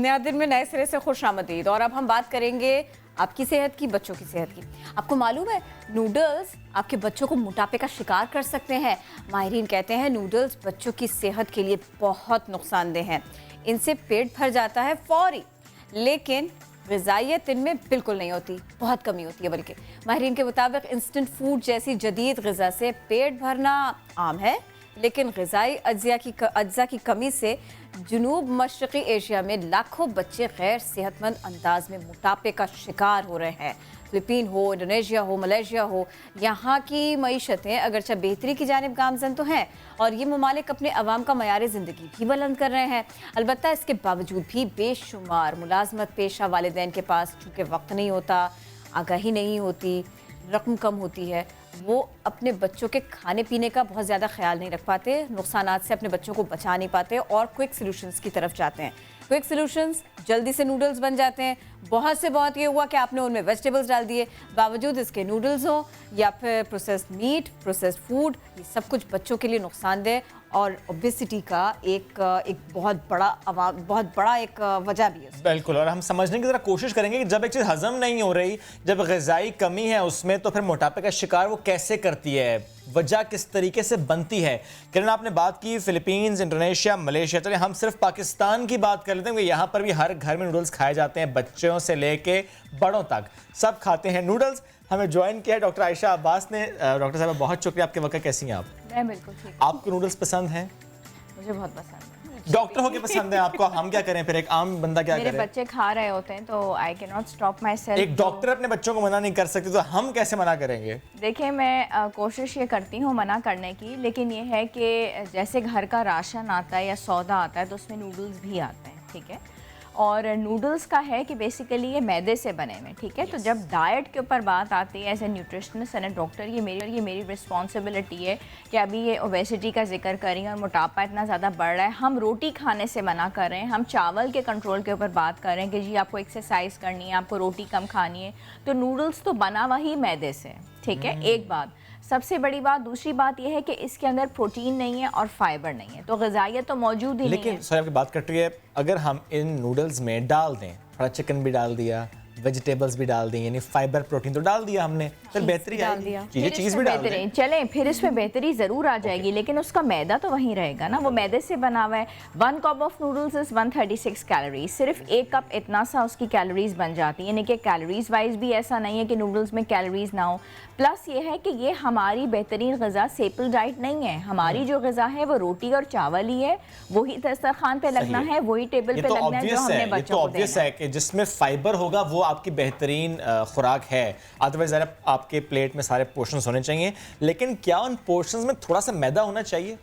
नया दिन में नए सिरे से खुशामदीद। और अब हम बात करेंगे आपकी सेहत की, बच्चों की सेहत की। आपको मालूम है नूडल्स आपके बच्चों को मोटापे का शिकार कर सकते हैं। माहिरीन कहते हैं नूडल्स बच्चों की सेहत के लिए बहुत नुकसानदेह हैं। इनसे पेट भर जाता है फौरी, लेकिन ग़िज़ाइयत इनमें बिल्कुल नहीं होती, बहुत कमी होती है। बल्कि माहिरीन के मुताबिक इंस्टेंट फूड जैसी जदीद ग़िज़ा से पेट भरना आम है, लेकिन ग़िज़ाई अज्जा की कमी से जनूब मशरक़ी एशिया में लाखों बच्चे गैर सेहतमंद अंदाज में मोटापे का शिकार हो रहे हैं। फ़िलिपीन हो, इंडोनेशिया हो, मलेशिया हो, यहाँ की मईशतें अगरचे बेहतरी की जानिब गामज़न तो हैं और ये ममालिक अपने अवाम का मयार ज़िंदगी भी बुलंद कर रहे हैं। अलबत्ता इसके बावजूद भी बेशुमार मुलाजमत पेशा वालिदैन के पास चूँकि वक्त नहीं होता, आगाही नहीं होती, रकम कम होती है, वो अपने बच्चों के खाने पीने का बहुत ज़्यादा ख्याल नहीं रख पाते, नुकसानात से अपने बच्चों को बचा नहीं पाते और क्विक सॉल्यूशंस की तरफ जाते हैं। क्विक सॉल्यूशंस, जल्दी से नूडल्स बन जाते हैं। बहुत से बहुत ये हुआ कि आपने उनमें वेजिटेबल्स डाल दिए, बावजूद इसके नूडल्स हो या फिर प्रोसेस्ड मीट, प्रोसेस्ड फूड, ये सब कुछ बच्चों के लिए नुकसानदेह और ओबेसिटी का एक बहुत बड़ा एक वजह भी है। बिल्कुल, और हम समझने की ज़रा कोशिश करेंगे कि जब एक चीज़ हजम नहीं हो रही, जब ग़िज़ाई कमी है उसमें, तो फिर मोटापे का शिकार वो कैसे करती है, वजह किस तरीके से बनती है। किरण, आपने बात की फ़िलिपींस, इंडोनेशिया, मलेशिया, चलिए हम सिर्फ पाकिस्तान की बात कर लेते हैं। यहाँ पर भी हर घर में नूडल्स खाए जाते हैं, बच्चों से लेके बड़ों तक सब खाते हैं नूडल्स। हमें ज्वाइन किया है डॉक्टर आयशा अब्बास ने। डॉक्टर साहब बहुत शुक्रिया, आपके वक्त कैसी हैं आप? मैं बिल्कुल ठीक। आपको नूडल्स पसंद हैं? मुझे बहुत पसंद है। डॉक्टर होके पसंद है आपको, हम क्या करें फिर, एक आम बंदा क्या करे? मेरे बच्चे खा रहे होते हैं तो I can not stop my self. एक डॉक्टर अपने बच्चों को मना नहीं कर सकती तो हम कैसे मना करेंगे? देखिए, मैं कोशिश ये करती हूँ मना करने की, लेकिन ये है कि जैसे घर का राशन आता है या सौदा आता है तो उसमें नूडल्स भी आते हैं, ठीक है। और नूडल्स का है कि बेसिकली ये मैदे से बने हुए, ठीक है। तो जब डाइट के ऊपर बात आती है as a nutritionist and a doctor, ये मेरी रिस्पॉन्सिबिलिटी है कि अभी ये ओबेसिटी का जिक्र करें और मोटापा इतना ज़्यादा बढ़ रहा है, हम रोटी खाने से मना कर रहे हैं, हम चावल के कंट्रोल के ऊपर बात कर रहे हैं कि जी आपको एक्सरसाइज करनी है, आपको रोटी कम खानी है, तो नूडल्स तो बना वही मैदे से, ठीक है। एक बात, सबसे बड़ी बात। दूसरी बात यह है कि इसके अंदर प्रोटीन नहीं है और फाइबर नहीं है, तो ग़िज़ाइयत तो मौजूद ही नहीं है। लेकिन सर आपकी बात कट रही है, अगर हम इन नूडल्स में डाल दें, थोड़ा चिकन भी डाल दिया, वेजिटेबल्स भी डाल दी, यानी फाइबर प्रोटीन तो डाल दिया हमने, फिर बेहतरी डाल दिया, चीज़ भी डाल दें, चलें फिर इसमें बेहतरी ज़रूर आ जाएगी, लेकिन उसका मैदा तो वहीं रहेगा ना, वो मैदे से बना हुआ है। 1 cup of noodles is 136 calories, सिर्फ 1 कप इतना सा उसकी कैलोरीज बन जाती है, यानी कि कैलोरीज वाइज भी ऐसा नहीं है कि नूडल्स में कैलोरीज ना हो। प्लस ये है कि ये हमारी बेहतरीन ग़िज़ा सेपल डाइट नहीं है, हमारी जो ग़िज़ा है वो रोटी और चावल ही है, वही दस्तरखान पे लगना है, वही टेबल पे लगना है जो हमने बच्चों को देना है कि जिसमें फाइबर होगा वो आपकी बेहतरीन खुराक है। अदरवाइज आपके प्लेट में सारे पोर्शंस होने चाहिए, लेकिन क्या उन पोर्शंस में थोड़ा सा मैदा होना चाहिए?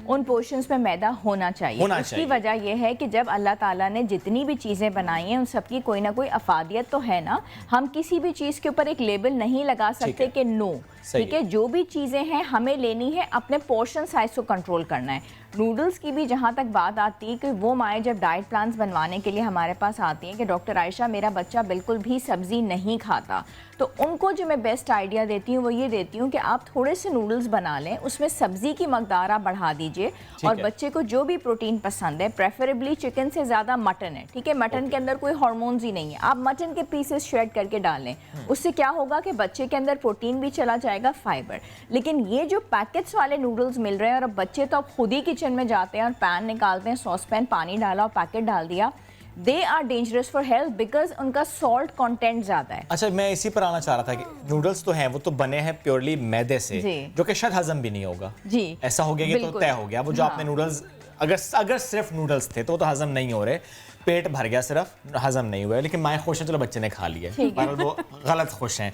उन पोर्शंस में मैदा होना चाहिए। उसकी वजह यह है कि जब अल्लाह ताला ने जितनी भी चीज़ें बनाई हैं उन सबकी कोई ना कोई अफादियत तो है ना। हम किसी भी चीज़ के ऊपर एक लेबल नहीं लगा सकते कि नो, ठीक है। जो भी चीज़ें हैं हमें लेनी है, अपने पोर्शन साइज को कंट्रोल करना है। नूडल्स की भी जहाँ तक बात आती है कि वो माएँ जब डाइट प्लान्स बनवाने के लिए हमारे पास आती हैं कि डॉक्टर आयशा मेरा बच्चा बिल्कुल भी सब्ज़ी नहीं खाता, तो उनको जो मैं बेस्ट आइडिया देती हूँ वो ये देती हूँ कि आप थोड़े से नूडल्स बना लें, उसमें सब्ज़ी की मकदार आप बढ़ा दीजिए और बच्चे को जो भी प्रोटीन पसंद है, प्रेफरेबली चिकन से ज़्यादा मटन है, ठीक है। मटन के अंदर कोई हार्मोन्स ही नहीं है, आप मटन के पीसेस श्रेड करके डालें, उससे क्या होगा कि बच्चे के अंदर प्रोटीन भी चला जाएगा, फाइबर। लेकिन ये जो पैकेट्स वाले नूडल्स मिल रहे हैं और अब बच्चे तो अब खुद ही किचन में जाते हैं और पैन निकालते हैं, सॉस पैन, पानी डाला और पैकेट डाल दिया, they are dangerous for health because उनका सॉल्ट कंटेंट ज्यादा है। अच्छा, मैं इसी पर आना चाह रहा था कि नूडल्स तो हैं, वो तो बने हैं प्योरली मैदे से, जो कि शायद हजम भी नहीं होगा जी। ऐसा हो गया कि तो तय हो गया वो जो आपने नूडल्स, अगर सिर्फ नूडल्स थे तो हजम नहीं हो रहे, पेट भर गया, सिर्फ हजम नहीं हुआ, लेकिन माएँ खुश हैं, चलो बच्चे ने खा लिया, पर वो गलत खुश हैं।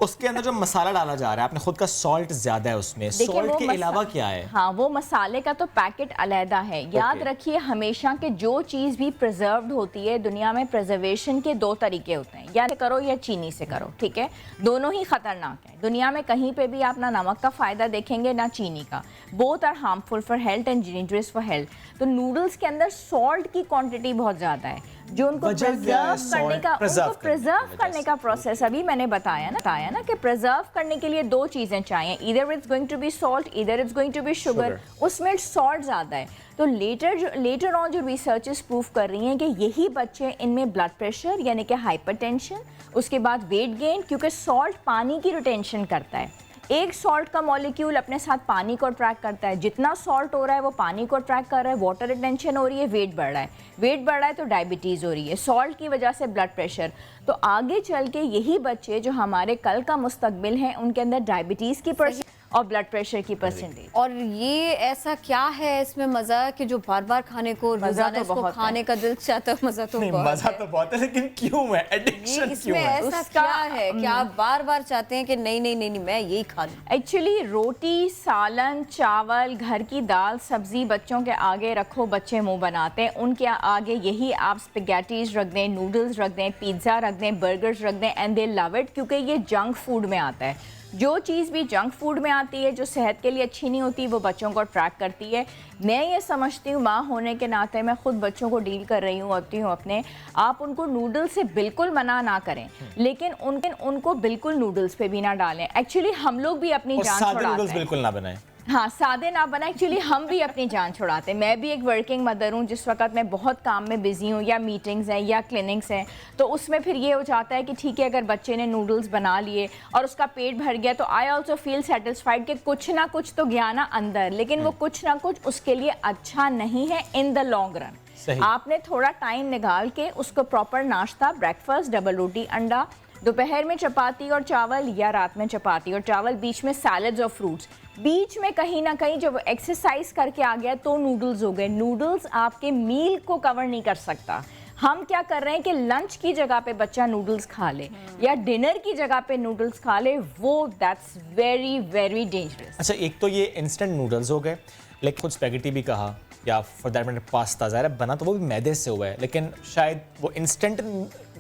उसके अंदर जो मसाला डाला जा रहा है, आपने खुद का सॉल्ट ज्यादा है उसमें, सॉल्ट के अलावा क्या है? हाँ, वो मसाले का तो पैकेट अलहदा है। याद रखिए हमेशा कि जो चीज़ भी प्रिजर्व्ड होती है, दुनिया में प्रिजर्वेशन के 2 तरीके होते हैं, या करो या चीनी से करो, ठीक है। दोनों ही खतरनाक है, दुनिया में कहीं पे भी आप ना नमक का फ़ायदा देखेंगे ना चीनी का, both are harmful for health and dangerous for health. तो नूडल्स के अंदर सॉल्ट की क्वांटिटी बहुत ज़्यादा है, जो उनको वजह क्या है? प्रिजर्व करने का प्रोसेस अभी मैंने बताया ना कि प्रिजर्व करने के लिए दो चीज़ें चाहिए, either it's going to be salt, either it's going to be sugar. उसमें सॉल्ट ज़्यादा है, तो लेटर ऑन जो रिसर्चेस प्रूव कर रही हैं कि यही बच्चे, इनमें ब्लड प्रेशर यानी कि हाइपरटेंशन, उसके बाद वेट गेन, क्योंकि सॉल्ट पानी की रिटेंशन करता है। एक सॉल्ट का मॉलिक्यूल अपने साथ पानी को अट्रैक्ट करता है, जितना सॉल्ट हो रहा है वो पानी को अट्रैक्ट कर रहा है, वाटर रिटेंशन हो रही है, वेट बढ़ रहा है, वेट बढ़ रहा है तो डायबिटीज़ हो रही है, सॉल्ट की वजह से ब्लड प्रेशर। तो आगे चल के यही बच्चे जो हमारे कल का मुस्तकबिल हैं, उनके अंदर डायबिटीज़ की परसेंटेज और ब्लड प्रेशर की परसेंटेज। और ये ऐसा क्या है इसमें मजा कि जो बार बार खाने को, रोजाना इसको खाने का दिल चाहता है? मजा तो बहुत है, लेकिन क्यों है? एडिक्शन क्यों है? ऐसा क्या है कि आप बार बार चाहते हैं कि नहीं मैं यही खा लूं? एक्चुअली रोटी, सालन, चावल, घर की दाल, सब्जी बच्चों के आगे रखो, बच्चे मुंह बनाते हैं। उनके आगे यही आप स्पेगेटीज रख दें, नूडल्स रख दें, पिज्ज़ा रख दें, बर्गर्स रख दें, एंड दे लव इट, क्योंकि ये जंक फूड में आता है। जो चीज़ भी जंक फूड में आती है, जो सेहत के लिए अच्छी नहीं होती, वो बच्चों को अट्रैक्ट करती है। मैं ये समझती हूँ, माँ होने के नाते मैं खुद बच्चों को डील कर रही हूँ, होती हूँ अपने। आप उनको नूडल्स से बिल्कुल मना ना करें, लेकिन उनको बिल्कुल नूडल्स पे भी ना डालें। एक्चुअली हम लोग भी अपनी जान छुड़ाते हैं। बिल्कुल ना बनाएं। हाँ, सादे ना बना, एक्चुअली हम भी अपनी जान छुड़ाते हैं। मैं भी एक वर्किंग मदर हूँ, जिस वक्त मैं बहुत काम में बिजी हूँ, या मीटिंग्स हैं या क्लिनिक्स हैं, तो उसमें फिर ये हो जाता है कि ठीक है, अगर बच्चे ने नूडल्स बना लिए और उसका पेट भर गया, तो आई ऑल्सो फील सेटिस्फाइड कि कुछ ना कुछ तो गया ना अंदर, लेकिन वो कुछ ना कुछ उसके लिए अच्छा नहीं है इन द लॉन्ग रन। आपने थोड़ा टाइम निकाल के उसको प्रॉपर नाश्ता, ब्रेकफास्ट, डबल रोटी अंडा, दोपहर में चपाती और चावल, या रात में चपाती और चावल, बीच में सैलड्स और फ्रूट्स, बीच में कहीं ना कहीं जब एक्सरसाइज करके आ गया तो नूडल्स हो गए। नूडल्स आपके मील को कवर नहीं कर सकता। हम क्या कर रहे हैं कि लंच की जगह पे बच्चा नूडल्स खा ले या डिनर की जगह पे नूडल्स खा ले, वो दैट्स वेरी वेरी डेंजरस। अच्छा, एक तो ये इंस्टेंट नूडल्स हो गए, लेकिन कुछ स्पैगेटी भी कहा, या फॉर दैट मैटर पास्ता, ज़ाहिर है बना तो वो भी मैदे से हुआ है, लेकिन शायद वो इंस्टेंट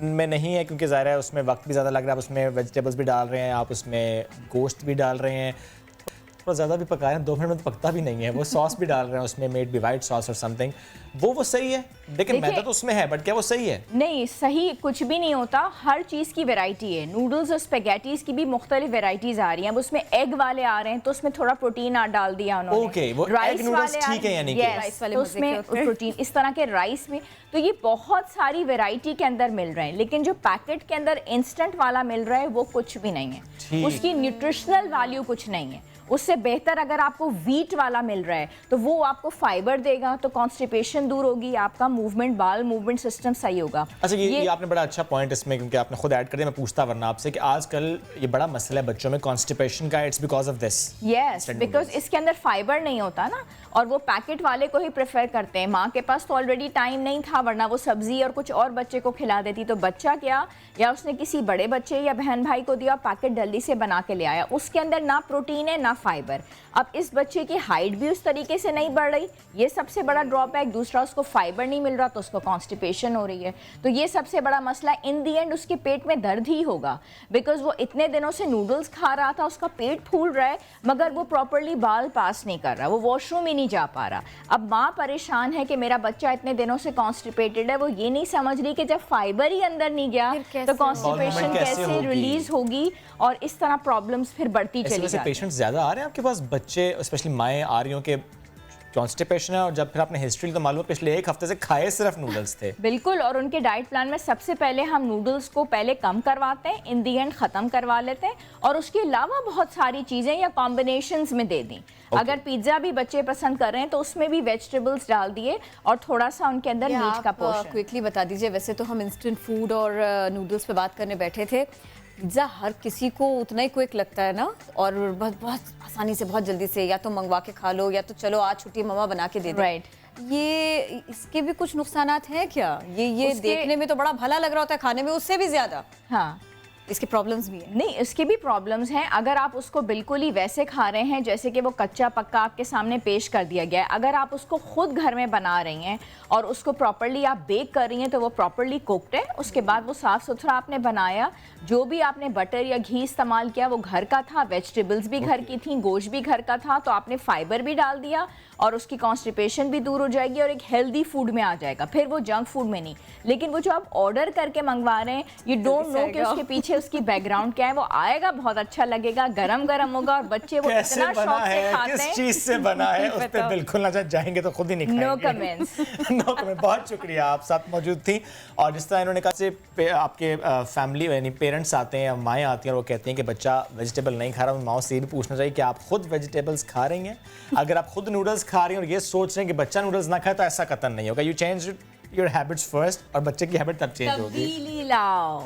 में नहीं है, क्योंकि ज़ाहिर है उसमें वक्त भी ज़्यादा लग रहा है, आप उसमें वेजिटेबल्स भी डाल रहे हैं, आप उसमें गोश्त भी डाल रहे हैं, थोड़ा ज़्यादा भी पका रहे हैं, 2 मिनट में तो पकता भी नहीं है, वो सॉस भी डाल रहे हैं उसमें, मेड बी वाइट सॉस और समथिंग, वो सही है, लेकिन मैदा तो उसमें है, बट क्या वो सही है? नहीं, सही कुछ भी नहीं होता। हर चीज़ की वैरायटी है। नूडल्स और स्पेगेटीज की भी मुख्तलिफ वैरायटीज़ आ रही हैं। अब उसमें एग वाले आ रहे हैं तो उसमें थोड़ा प्रोटीन डाल दिया उन्होंने। ओके, वो एग नूडल्स ठीक है, यानी कि राइस वाले तो उसमें प्रोटीन, इस तरह के राइस में, तो ये बहुत सारी वैरायटी के अंदर मिल रहे हैं, लेकिन जो पैकेट के अंदर इंस्टेंट वाला मिल रहा है वो कुछ भी नहीं है, उसकी न्यूट्रिशनल वैल्यू कुछ नहीं है। उससे बेहतर अगर आपको व्हीट वाला मिल रहा है तो वो आपको फाइबर देगा, तो कॉन्स्टिपेशन दूर होगी, आपका मूवमेंट, बाल मूवमेंट सिस्टम सही होगा। अच्छा, ये आपने बड़ा अच्छा पॉइंट इसमें, क्योंकि आपने खुद ऐड कर दिया, मैं पूछता वरना आपसे कि आजकल ये बड़ा मसला है बच्चों में कॉन्स्टिपेशन का, it's because of this. Yes, because इसके अंदर फाइबर नहीं होता ना, और वो पैकेट वाले को ही प्रेफर करते हैं। माँ के पास तो ऑलरेडी टाइम नहीं था, वरना वो सब्जी और कुछ और बच्चे को खिला देती, तो बच्चा क्या, या उसने किसी बड़े बच्चे या बहन भाई को दिया, पैकेट जल्दी से बना के ले आया, उसके अंदर ना प्रोटीन है ना फाइबर। अब इस बच्चे की हाइट भी उस तरीके से नहीं बढ़ रही, ये सबसे बड़ा ड्रॉबैक। दूसरा, उसको फाइबर नहीं मिल रहा तो उसको कॉन्स्टिपेशन हो रही है, तो ये सबसे बड़ा मसला। इन दी एंड उसके पेट में दर्द ही होगा, बिकॉज वो इतने दिनों से नूडल्स खा रहा था, उसका पेट फूल रहा है, मगर वो प्रॉपरली बाल पास नहीं कर रहा, वो वॉशरूम ही नहीं जा पा रहा। अब माँ परेशान है कि मेरा बच्चा इतने दिनों से कॉन्स्टिपेटेड है, वो ये नहीं समझ रही कि जब फाइबर ही अंदर नहीं गया तो कॉन्स्टिपेशन कैसे रिलीज होगी, और इस तरह प्रॉब्लम्स फिर बढ़ती चली जाती है। पेशेंट्स ज़्यादा आ रहे हैं आपके पास, बच्चे स्पेशली माएँ आ रही हों कि कॉन्स्टिपेशन है, और जब फिर आपने हिस्ट्री तो मालूम पिछले 1 हफ्ते से खाए सिर्फ नूडल्स थे। बिल्कुल, और उनके डाइट प्लान में सबसे पहले हम नूडल्स को पहले कम करवाते हैं, इन दी एंड ख़त्म करवा लेते हैं, और उसके अलावा बहुत सारी चीज़ें या कॉम्बिनेशंस में दे दी। अगर पिज्ज़ा भी बच्चे पसंद कर रहे हैं तो उसमें भी वेजिटेबल्स डाल दिए, और थोड़ा सा उनके अंदर मीट का पोर्शन। क्विकली बता दीजिए, वैसे तो हम इंस्टेंट फूड और नूडल्स पे बात करने बैठे थे, पिज़्ज़ा हर किसी को उतना ही क्विक लगता है ना, और बहुत आसानी से, बहुत जल्दी से, या तो मंगवा के खा लो, या तो चलो आज छुट्टी मम्मा बना के दे दे। राइट, ये इसके भी कुछ नुकसानात हैं क्या? ये देखने में तो बड़ा भला लग रहा होता है, खाने में उससे भी ज्यादा। हाँ, इसके प्रॉब्लम्स भी हैं? नहीं, इसके भी प्रॉब्लम्स हैं। अगर आप उसको बिल्कुल ही वैसे खा रहे हैं जैसे कि वो कच्चा पक्का आपके सामने पेश कर दिया गया है, अगर आप उसको खुद घर में बना रही हैं और उसको प्रॉपर्ली आप बेक कर रही हैं तो वो प्रॉपर्ली कुक्ड है, उसके बाद वो साफ़ सुथरा आपने बनाया, जो भी आपने बटर या घी इस्तेमाल किया वो घर का था, वेजिटेबल्स भी घर की थी, गोश्त भी घर का था, तो आपने फाइबर भी डाल दिया और उसकी कॉन्स्टिपेशन भी दूर हो जाएगी और एक हेल्दी फूड में आ जाएगा, फिर वो जंक फूड में नहीं। लेकिन वो जो आप ऑर्डर करके मंगवा रहे हैं, यू डोंट नो कि उसके पीछे उसकी बैकग्राउंड क्या है। वो आएगा, बहुत अच्छा लगेगा, गरम गरम होगा और बच्चे वो कैसे इतना बना शौक से है, खाते किस हैं। चीज से बना है, उस पे बिल्कुल ना जाएंगे तो खुद ही नहीं खाएंगे। No comments. No comment. बहुत शुक्रिया, आप साथ मौजूद थी। और जिस तरह इन्होंने कहा से आपके फैमिली यानी पेरेंट्स आते हैं या माएँ आती हैं और वो कहती हैं कि बच्चा वेजिटेबल नहीं खा रहा, उन माओ से ये भी पूछना चाहिए कि आप खुद वेजिटेबल्स खा रही हैं? अगर आप खुद नूडल्स खा रही हैं और ये सोच रहे हैं कि बच्चा नूडल्स ना खाए, तो ऐसा कतई नहीं होगा। You change your habits first, और बच्चे की हैबिट तब चेंज होगी। तब्दीली लाओ।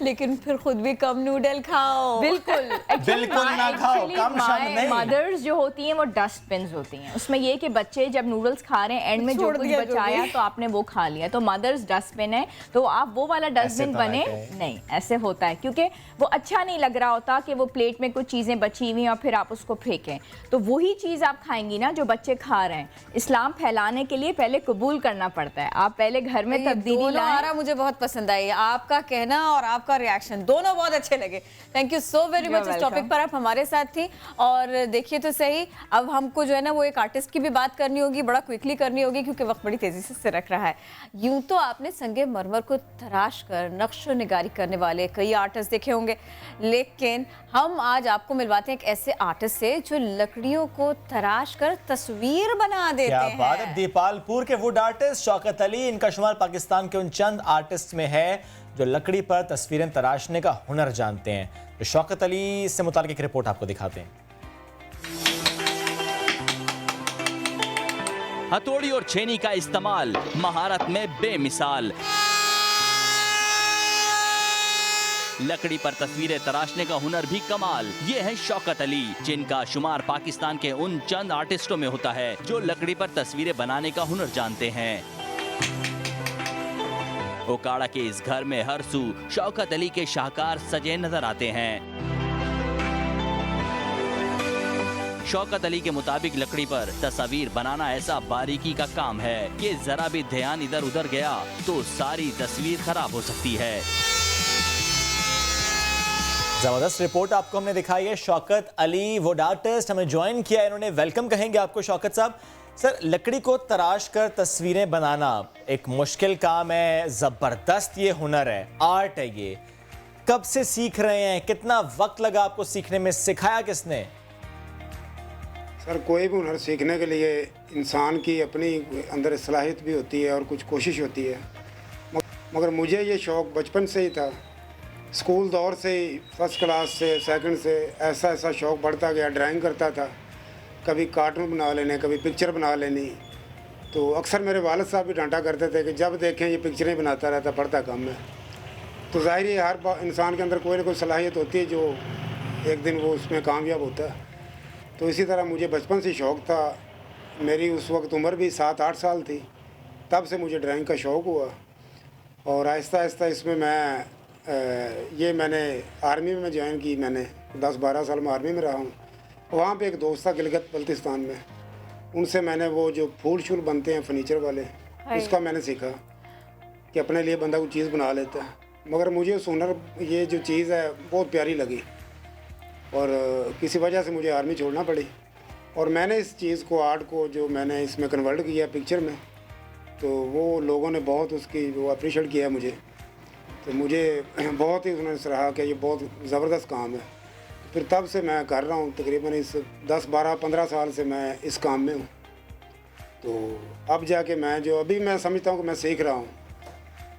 लेकिन फिर खुद भी कम नूडल खाओ। बिल्कुल बिल्कुल ना खाओ, कम शम नहीं। मदर्स जो होती हैं वो डस्टबिन्स होती हैं, उसमें ये कि बच्चे जब नूडल्स खा रहे हैं एंड में जो कुछ बचाया तो आपने वो खा लिया, तो मदर्स डस्टबिन है, तो आप वो वाला डस्टबिन बने नहीं। ऐसे होता है क्योंकि वो अच्छा नहीं लग रहा होता कि वो प्लेट में कुछ चीज़ें बची हुई और फिर आप उसको फेंकें, तो वही चीज़ आप खाएंगी ना जो बच्चे खा रहे हैं। इस्लाम फैलाने के लिए पहले कबूल करना पड़ता है, आप पहले घर में तब्दीली लाएं। मुझे बहुत पसंद आई आपका कहना और आपका रिएक्शन, दोनों बहुत अच्छे लगे। Thank you so very much. इस टॉपिक पर आप हमारे साथ थी। और देखिए तो सही, अब हमको जो है ना वो एक आर्टिस्ट की भी बात करनी होगी, बड़ा क्विकली करनी होगी क्योंकि वक्त बड़ी तेजी से सिरक रहा है। यूं तो आपने संगे मरमर को तराश कर नक्शो निगारी करने वाले कई आर्टिस्ट देखे होंगे, लेकिन हम आज आपको मिलवाते हैं एक ऐसे आर्टिस्ट से जो लकड़ियों को तराश कर तस्वीर बना देते हैं। क्या बात है। दीपालपुर के वुड आर्टिस्ट शौकत अली, इनका शुमार पाकिस्तान के उन चंद आर्टिस्ट में है जो लकड़ी पर तस्वीरें तराशने का हुनर जानते हैं। तो शौकत अली से मुताल्लिक एक रिपोर्ट आपको दिखाते हैं। हथौड़ी और छेनी का इस्तेमाल महारत में बेमिसाल, लकड़ी पर तस्वीरें तराशने का हुनर भी कमाल। ये है शौकत अली, जिनका शुमार पाकिस्तान के उन चंद आर्टिस्टों में होता है जो लकड़ी पर तस्वीरें बनाने का हुनर जानते हैं। ओकाड़ा के इस घर में हर सू शौकत अली के शाहकार सजे नजर आते हैं। शौकत अली के मुताबिक लकड़ी पर तस्वीर बनाना ऐसा बारीकी का काम है कि जरा भी ध्यान इधर उधर गया तो सारी तस्वीर खराब हो सकती है। जबरदस्त रिपोर्ट आपको हमने दिखाई है। शौकत अली वुड आर्टिस्ट हमें ज्वाइन किया है इन्होंने। वेलकम कहेंगे आपको शौकत साहब। सर, लकड़ी को तराश कर तस्वीरें बनाना एक मुश्किल काम है, जबरदस्त ये हुनर है, आर्ट है ये। कब से सीख रहे हैं, कितना वक्त लगा आपको सीखने में, सिखाया किसने? सर, कोई भी हुनर सीखने के लिए इंसान की अपनी अंदर सलाहियत भी होती है और कुछ कोशिश होती है, मगर मुझे ये शौक़ बचपन से ही था। स्कूल दौर से ही फर्स्ट क्लास से सेकंड से ऐसा शौक़ बढ़ता गया। ड्राइंग करता था, कभी कार्टून बना लेने, कभी पिक्चर बना लेनी। तो अक्सर मेरे वालिद साहब भी डांटा करते थे कि जब देखें ये पिक्चरें बनाता रहता, पढ़ता कम है। तो ज़ाहिर है हर इंसान के अंदर कोई ना कोई सलाहियत होती है जो एक दिन वो उसमें कामयाब होता है। तो इसी तरह मुझे बचपन से शौक़ था। मेरी उस वक्त उम्र भी 7-8 साल थी, तब से मुझे ड्राइंग का शौक़ हुआ और आहिस्ता आहिस्ता इसमें मैंने आर्मी में ज्वाइन की। मैंने 10-12 साल में आर्मी में रहा हूँ। वहाँ पे एक दोस्त था गिलगित बल्तिस्तान में, उनसे मैंने वो जो फूल शूल बनते हैं फर्नीचर वाले, उसका मैंने सीखा कि अपने लिए बंदा कोई चीज़ बना लेता है। मगर मुझे उस हुनर, ये जो चीज़ है बहुत प्यारी लगी और किसी वजह से मुझे आर्मी छोड़ना पड़ी। और मैंने इस चीज़ को, आर्ट को जो मैंने इसमें कन्वर्ट किया पिक्चर में, तो वो लोगों ने बहुत उसकी वो अप्रिशिएट किया मुझे। तो मुझे बहुत ही उन्होंने सराहा कि ये बहुत ज़बरदस्त काम है। फिर तब से मैं कर रहा हूँ, तकरीबन इस 10-12-15 साल से मैं इस काम में हूँ। तो अब जाके मैं समझता हूँ कि मैं सीख रहा हूँ,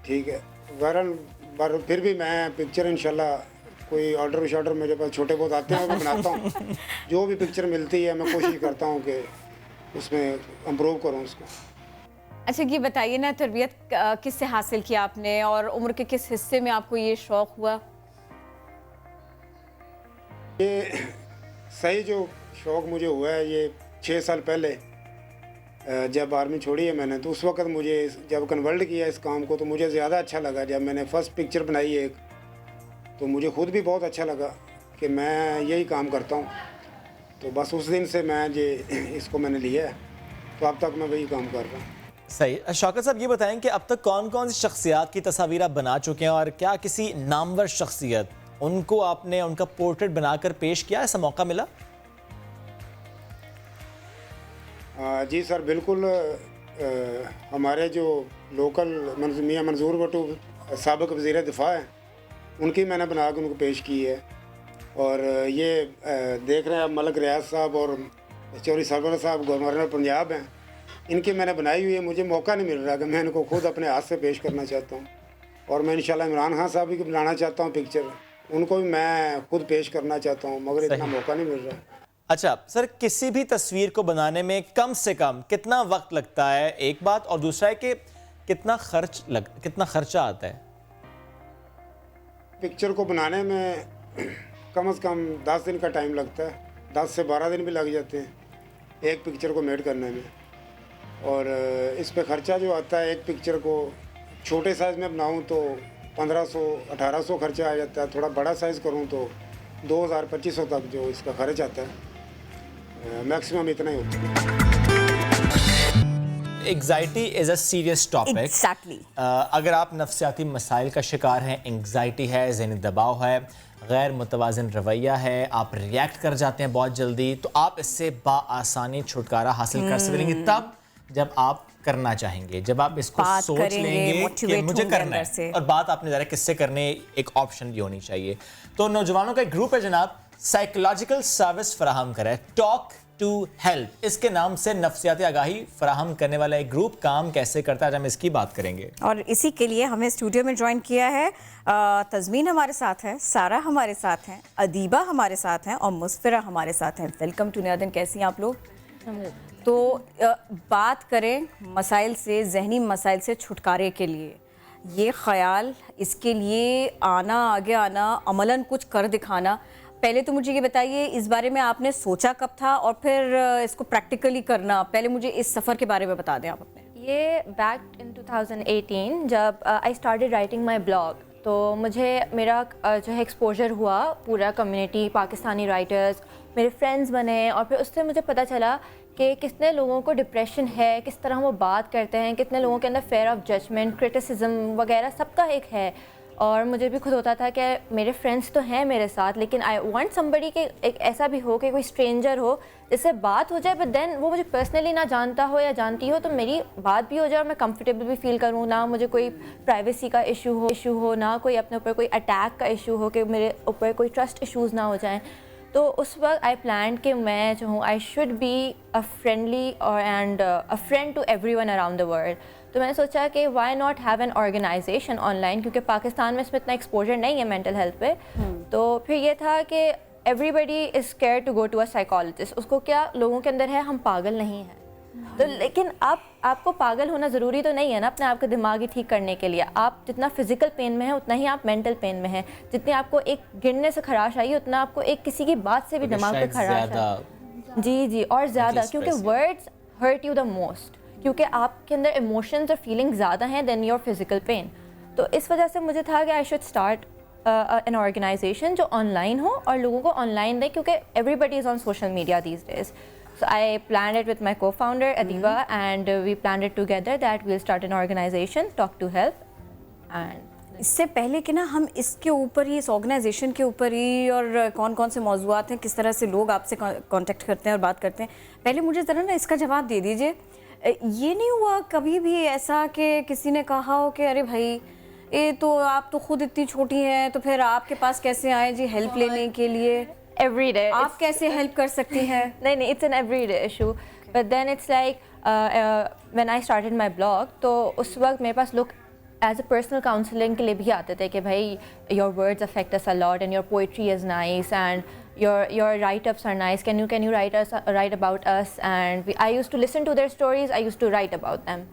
ठीक है। पर फिर भी मैं पिक्चर इंशाल्लाह कोई ऑर्डर मेरे पास छोटे बहुत आते हैं, मैं बनाता हूँ। जो भी पिक्चर मिलती है मैं कोशिश करता हूँ कि उसमें इम्प्रूव करूँ उसको। अच्छा, ये बताइए ना, तरबियत किससे हासिल किया आपने और उम्र के किस हिस्से में आपको ये शौक़ हुआ? ये सही जो शौक़ मुझे हुआ है ये 6 साल पहले जब आर्मी छोड़ी है मैंने, तो उस वक्त मुझे जब कन्वर्ट किया इस काम को तो मुझे ज़्यादा अच्छा लगा। जब मैंने फ़र्स्ट पिक्चर बनाई एक, तो मुझे खुद भी बहुत अच्छा लगा कि मैं यही काम करता हूँ। तो बस उस दिन से मैं ये इसको मैंने लिया है, तो अब तक मैं वही काम कर रहा हूँ। सही। शौकत साहब ये बताएं कि अब तक कौन कौन सी शख्सियात की तस्वीर आप बना चुके हैं और क्या किसी नामवर शख्सियत उनको आपने उनका पोर्ट्रेट बनाकर पेश किया, ऐसा मौका मिला? जी सर, बिल्कुल। हमारे जो लोकल मियाँ मंजूर भुट्टो साबिक़ वज़ीर दिफ़ा हैं, उनकी मैंने बना के उनको पेश की है। और ये देख रहे हैं आप मलिक रियाज साहब और चौधरी सरवर साहब गवर्नर पंजाब हैं, इनकी मैंने बनाई हुई है। मुझे मौका नहीं मिल रहा कि मैं इनको खुद अपने हाथ से पेश करना चाहता हूँ। और मैं इंशाल्लाह इमरान खान साहब की बनाना चाहता हूँ पिक्चर, उनको भी मैं खुद पेश करना चाहता हूँ, मगर इतना मौका नहीं मिल रहा। अच्छा सर, किसी भी तस्वीर को बनाने में कम से कम कितना वक्त लगता है, एक बात, और दूसरा है कि कितना खर्चा आता है? पिक्चर को बनाने में कम से कम 10 दिन का टाइम लगता है, 10 से 12 दिन भी लग जाते हैं एक पिक्चर को मेड करने में। और इस पे ख़र्चा जो आता है, एक पिक्चर को छोटे साइज़ में बनाऊं तो 1500-1800 खर्चा आ जाता है, थोड़ा बड़ा साइज़ करूं तो 2000-2500 तक जो इसका खर्च आता है, मैक्सिमम इतना ही होता है। Anxiety is a serious topic. Exactly. अगर आप नफ्सियाती मसाइल का शिकार हैं, एंग्जाइटी है, ज़हनी दबाव है, गैर मुतवाज़िन रवैया है, आप रिएक्ट कर जाते हैं बहुत जल्दी, तो आप इससे बाआसानी छुटकारा हासिल कर सकेंगे तब जब आप करना चाहेंगे, जब आप इसको सोच लेंगे कि मुझे करना है। और बात आपने ज़रा किससे करने, एक ऑप्शन भी होनी चाहिए। तो नौजवानों का एक ग्रुप है जनाब, साइकोलॉजिकल सर्विस फराहम करे, टॉक टू हेल्प, इसके नाम से नफ्सियाती आगाही फराहम करने वाला एक ग्रुप काम कैसे करता है, आज हम इसकी बात करेंगे। और इसी के लिए हमें स्टूडियो में ज्वाइन किया है तज़मीन हमारे साथ है, सारा हमारे साथ हैं, अदीबा हमारे साथ हैं और मुस्फिरा हमारे साथ हैं। वेलकम टू नया दिन। कैसी हैं आप लोग? तो बात करें मसाइल से, जहनी मसाइल से छुटकारे के लिए, ये ख्याल, इसके लिए आना, आगे आना, अमलन कुछ कर दिखाना। पहले तो मुझे ये बताइए, इस बारे में आपने सोचा कब था और फिर इसको प्रैक्टिकली करना, पहले मुझे इस सफ़र के बारे में बता दें आप अपने। ये बैक इन 2018 जब I started writing my blog, तो मुझे मेरा जो है एक्सपोजर हुआ, पूरा कम्युनिटी, पाकिस्तानी राइटर्स मेरे फ्रेंड्स बने, और फिर उससे मुझे पता चला कि कितने लोगों को डिप्रेशन है, किस तरह वो बात करते हैं, कितने लोगों के अंदर फेयर ऑफ जजमेंट, क्रिटिसिज्म वगैरह सबका एक है। और मुझे भी खुद होता था कि मेरे फ्रेंड्स तो हैं मेरे साथ, लेकिन आई वांट समबडी के एक ऐसा भी हो कि कोई स्ट्रेंजर हो जिससे बात हो जाए, बट देन वो मुझे पर्सनली ना जानता हो या जानती हो, तो मेरी बात भी हो जाए और मैं कंफर्टेबल भी फील करूँ, ना मुझे कोई प्राइवेसी का इशू हो, ना कोई अपने ऊपर कोई अटैक का इशू हो कि मेरे ऊपर कोई ट्रस्ट इशूज़ ना हो जाएँ। तो उस वक्त आई प्लान कि मैं जो हूँ, I should be a friendly और and a friend to everyone around the world. तो मैंने सोचा कि why not have an organisation online, क्योंकि पाकिस्तान में इसमें इतना एक्सपोजर नहीं है मेंटल हेल्थ पे। तो फिर ये था कि everybody is scared to go to a psychologist. उसको क्या लोगों के अंदर है, हम पागल नहीं हैं। तो लेकिन आपको पागल होना ज़रूरी तो नहीं है ना अपने आप को दिमागी ठीक करने के लिए। आप जितना फिजिकल पेन में है उतना ही आप मेंटल पेन में है। जितनी आपको एक गिरने से खराश आई उतना आपको एक किसी की बात से भी दिमाग पे खराश आई। जी, और ज़्यादा, क्योंकि words hurt you the most, क्योंकि आपके अंदर इमोशंस और फीलिंग ज़्यादा हैं देन योर फिजिकल पेन। तो इस वजह से मुझे था कि I should start an organization जो ऑनलाइन हो और लोगों को ऑनलाइन दे, क्योंकि everybody is on social media these days. So I planned it with my co-founder Adiba, and we planned it together that we'll start an organization, Talk to Help. And इससे पहले कि ना हम इसके ऊपर ही, इस ऑर्गेनाइजेशन के ऊपर ही, और कौन कौन से मौजूआत हैं, किस तरह से लोग आपसे कांटेक्ट करते हैं और बात करते हैं, पहले मुझे ज़रा ना इसका जवाब दे दीजिए। ये नहीं हुआ कभी भी ऐसा कि किसी ने कहा हो कि अरे भाई ये तो आप तो खुद इतनी छोटी हैं, तो फिर आपके पास कैसे आए जी हेल्प लेने के लिए? every day आप कैसे हेल्प कर सकती हैं? नहीं, it's an everyday issue, but then it's like when I started my blog, तो उस वक्त मेरे पास लोग एज अ पर्सनल काउंसलिंग के लिए भी आते थे कि भाई your words affect us a lot and your poetry is nice and your write-ups are nice, can you write about us, and I used to listen to their stories, I used to write about them.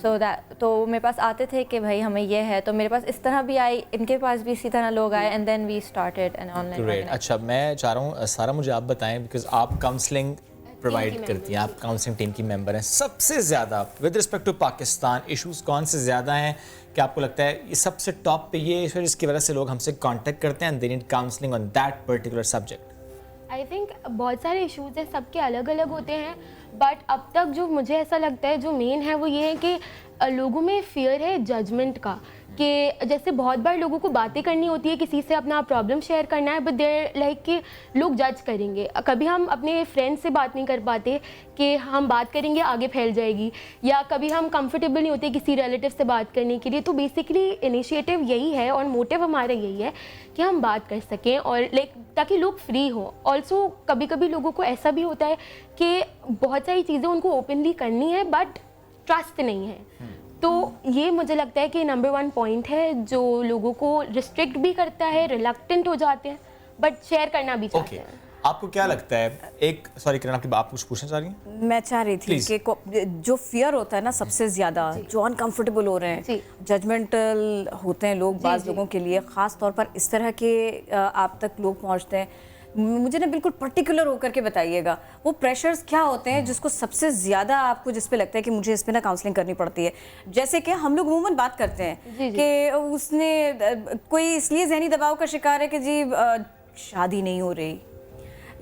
So that, तो मेरे पास आते थे कि भाई हमें ये है, तो मेरे पास इस तरह भी आए, इनके पास भी इसी तरह लोग आए, and then we started an online Great. अच्छा, मैं चाह रहा हूँ सारा मुझे आप बताएं, बिकॉज आप काउंसलिंग प्रोवाइड करती हैं, आप काउंसलिंग टीम की मेंबर हैं। सबसे ज़्यादा with respect to Pakistan issues कौन से ज़्यादा हैं कि आपको लगता है ये सबसे टॉप पे ये इशू जिसकी वजह से लोग हमसे कांटेक्ट करते हैं and they need counselling on that particular subject? I think बहुत सारे इश्यूज़ हैं, सबके अलग अलग होते हैं, बट अब तक जो मुझे ऐसा लगता है जो मेन है वो ये है कि लोगों में फियर है जजमेंट का, कि जैसे बहुत बार लोगों को बातें करनी होती है, किसी से अपना प्रॉब्लम शेयर करना है, बट देयर लाइक कि लोग जज करेंगे। कभी हम अपने फ्रेंड से बात नहीं कर पाते कि हम बात करेंगे आगे फैल जाएगी, या कभी हम कंफर्टेबल नहीं होते किसी रिलेटिव से बात करने के लिए। तो बेसिकली इनिशिएटिव यही है और मोटिव हमारा यही है कि हम बात कर सकें और लाइक ताकि लोग फ्री हों। ऑल्सो कभी कभी लोगों को ऐसा भी होता है कि बहुत सारी चीज़ें उनको ओपनली करनी है बट ट्रस्ट नहीं है। तो ये मुझे लगता है कि नंबर 1 पॉइंट है जो लोगों को रिस्ट्रिक्ट भी करता है, रिलक्टेंट हो जाते हैं बट शेयर करना भी चाहते हैं। आपको क्या लगता है, एक सॉरी किरण आपकी आप कुछ पूछना चाह रही हैं? मैं चाह रही थी कि जो फियर होता है ना सबसे ज़्यादा, जो अनकंफर्टेबल हो रहे हैं, जजमेंटल होते हैं लोग, बाज़ लोगों के लिए ख़ास तौर पर इस तरह के आप तक लोग पहुंचते हैं, मुझे ना बिल्कुल पर्टिकुलर होकर के बताइएगा वो प्रेशर्स क्या होते हैं जिसको सबसे ज़्यादा आपको जिस पे लगता है कि मुझे इस पे ना काउंसलिंग करनी पड़ती है। जैसे कि हम लोग अमूमन बात करते हैं कि उसने कोई इसलिए जहनी दबाव का शिकार है कि जी शादी नहीं हो रही,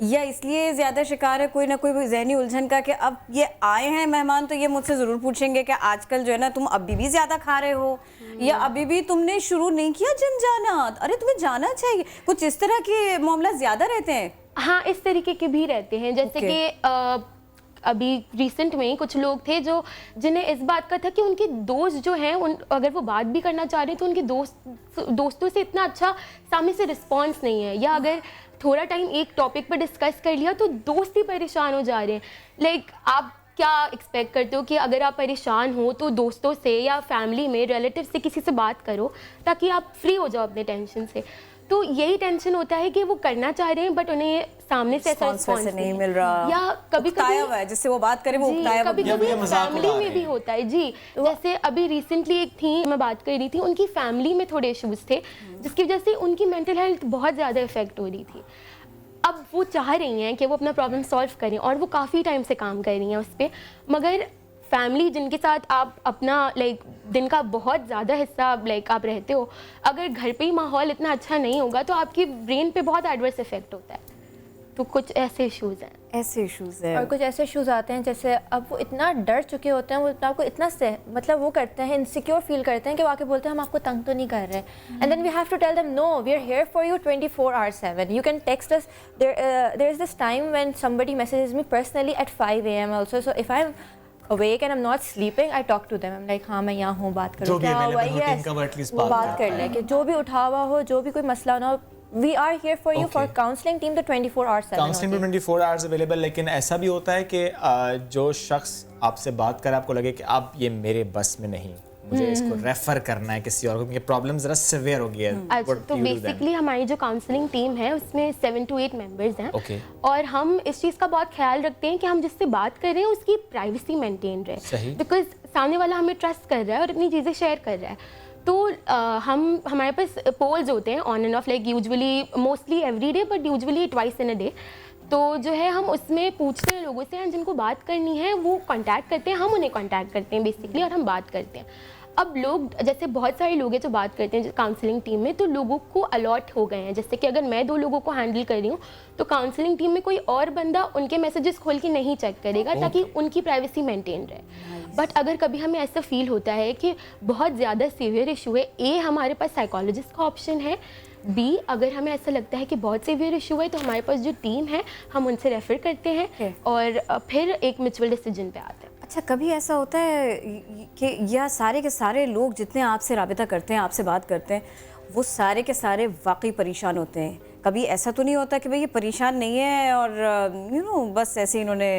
या इसलिए ज़्यादा शिकार है कोई ना कोई जहनी उलझन का कि अब ये आए हैं मेहमान तो ये मुझसे ज़रूर पूछेंगे कि आजकल जो है ना तुम अभी भी ज़्यादा खा रहे हो, या अभी भी तुमने शुरू नहीं किया जिम जाना, अरे तुम्हें जाना चाहिए। कुछ इस तरह के मामला ज़्यादा रहते हैं। हाँ, इस तरीके के भी रहते हैं। जैसे कि अभी रिसेंट में ही कुछ लोग थे जो जिन्हें इस बात का था कि उनके दोस्त जो हैं अगर वो बात भी करना चाह रहे हैं तो उनके दोस्तों से इतना अच्छा सामने से रिस्पॉन्स नहीं है, या अगर थोड़ा टाइम एक टॉपिक पर डिस्कस कर लिया तो दोस्त ही परेशान हो जा रहे हैं। लाइक आप क्या एक्सपेक्ट करते हो कि अगर आप परेशान हो तो दोस्तों से या फैमिली में रिलेटिव से किसी से बात करो ताकि आप फ्री हो जाओ अपने टेंशन से। तो यही टेंशन होता है कि वो करना चाह रहे हैं बट उन्हें सामने से ऐसा रिस्पॉन्स नहीं मिल रहा, या कभी कभी जिससे वो बात करें वो कभी फैमिली में भी होता है जी। जैसे अभी रिसेंटली एक थी, मैं बात कर रही थी, उनकी फैमिली में थोड़े इश्यूज थे जिसकी वजह से उनकी मेंटल हेल्थ बहुत ज़्यादा इफेक्ट हो रही थी। अब वो चाह रही हैं कि वो अपना प्रॉब्लम सॉल्व करें और वो काफ़ी टाइम से काम कर रही हैं उस पर, मगर फैमिली जिनके साथ आप अपना लाइक दिन का बहुत ज़्यादा हिस्सा लाइक आप रहते हो, अगर घर पे ही माहौल इतना अच्छा नहीं होगा तो आपकी ब्रेन पे बहुत एडवर्स इफेक्ट होता है। तो कुछ ऐसे इश्यूज़ हैं। ऐसे इश्यूज़ हैं और कुछ ऐसे इश्यूज़ आते हैं जैसे अब वो इतना डर चुके होते हैं, वो इतना आपको इतना मतलब वो करते हैं, इनसिक्योर फील करते हैं कि वो आके बोलते हैं हम आपको तंग तो नहीं कर रहे, and then we have to tell them no, we are here for you 24/7, you can text us. There is this time when somebody messages me personally at 5 AM also, so if I'm awake and I'm not sleeping, I talk to them. I'm like हाँ मैं यहाँ हूँ, बात करो, क्या हुआ, yes, वो बात कर ले कि जो भी उठा हुआ हो, जो भी कोई मसला ना हो, we are here for you for counseling team तो 24/7 काउंसलिंग में 24 आवर्स अवेलेबल। लेकिन ऐसा भी होता है कि जो शख्स आपसे बात करे आपको लगे कि अब ये मेरे बस में नहीं, मुझे इसको रेफर करना है किसी और को, क्योंकि प्रॉब्लम जरा सिवियर हो गई है। अच्छा, तो बेसिकली हमारी जो काउंसलिंग टीम है उसमें 7 to 8 मेंबर्स हैं और हम इस चीज़ का बहुत ख्याल रखते हैं कि हम जिससे बात कर रहे हैं उसकी प्राइवेसी मेंटेन रहे, बिकॉज सामने वाला हमें ट्रस्ट कर रहा है और इतनी चीज़ें शेयर कर रहा है। तो हमारे पास पोल्स होते हैं on end of, like usually mostly every day but usually twice in a day. तो जो है हम उसमें पूछते हैं लोगों से, जिनको बात करनी है वो कांटेक्ट करते हैं, हम उन्हें कांटेक्ट करते हैं बेसिकली और हम बात करते हैं। अब लोग जैसे बहुत सारे लोग हैं जो बात करते हैं काउंसलिंग टीम में, तो लोगों को अलॉट हो गए हैं। जैसे कि अगर मैं 2 लोगों को हैंडल कर रही हूँ तो काउंसलिंग टीम में कोई और बंदा उनके मैसेजेस खोल के नहीं चेक करेगा ताकि उनकी प्राइवेसी मेंटेन रहे। बट अगर कभी हमें ऐसा फील होता है कि बहुत ज़्यादा सीवियर इशू है, ए हमारे पास साइकोलॉजिस्ट का ऑप्शन है, बी अगर हमें ऐसा लगता है कि बहुत सीवियर इशू है तो हमारे पास जो टीम है हम उनसे रेफ़र करते हैं और फिर एक म्यूचुअल डिसीजन पे आते हैं। अच्छा, कभी ऐसा होता है कि यह सारे के सारे लोग जितने आपसे राबिता करते हैं, आपसे बात करते हैं, वो सारे के सारे वाकई परेशान होते हैं? कभी ऐसा तो नहीं होता कि भाई ये परेशान नहीं है और बस ऐसे इन्होंने,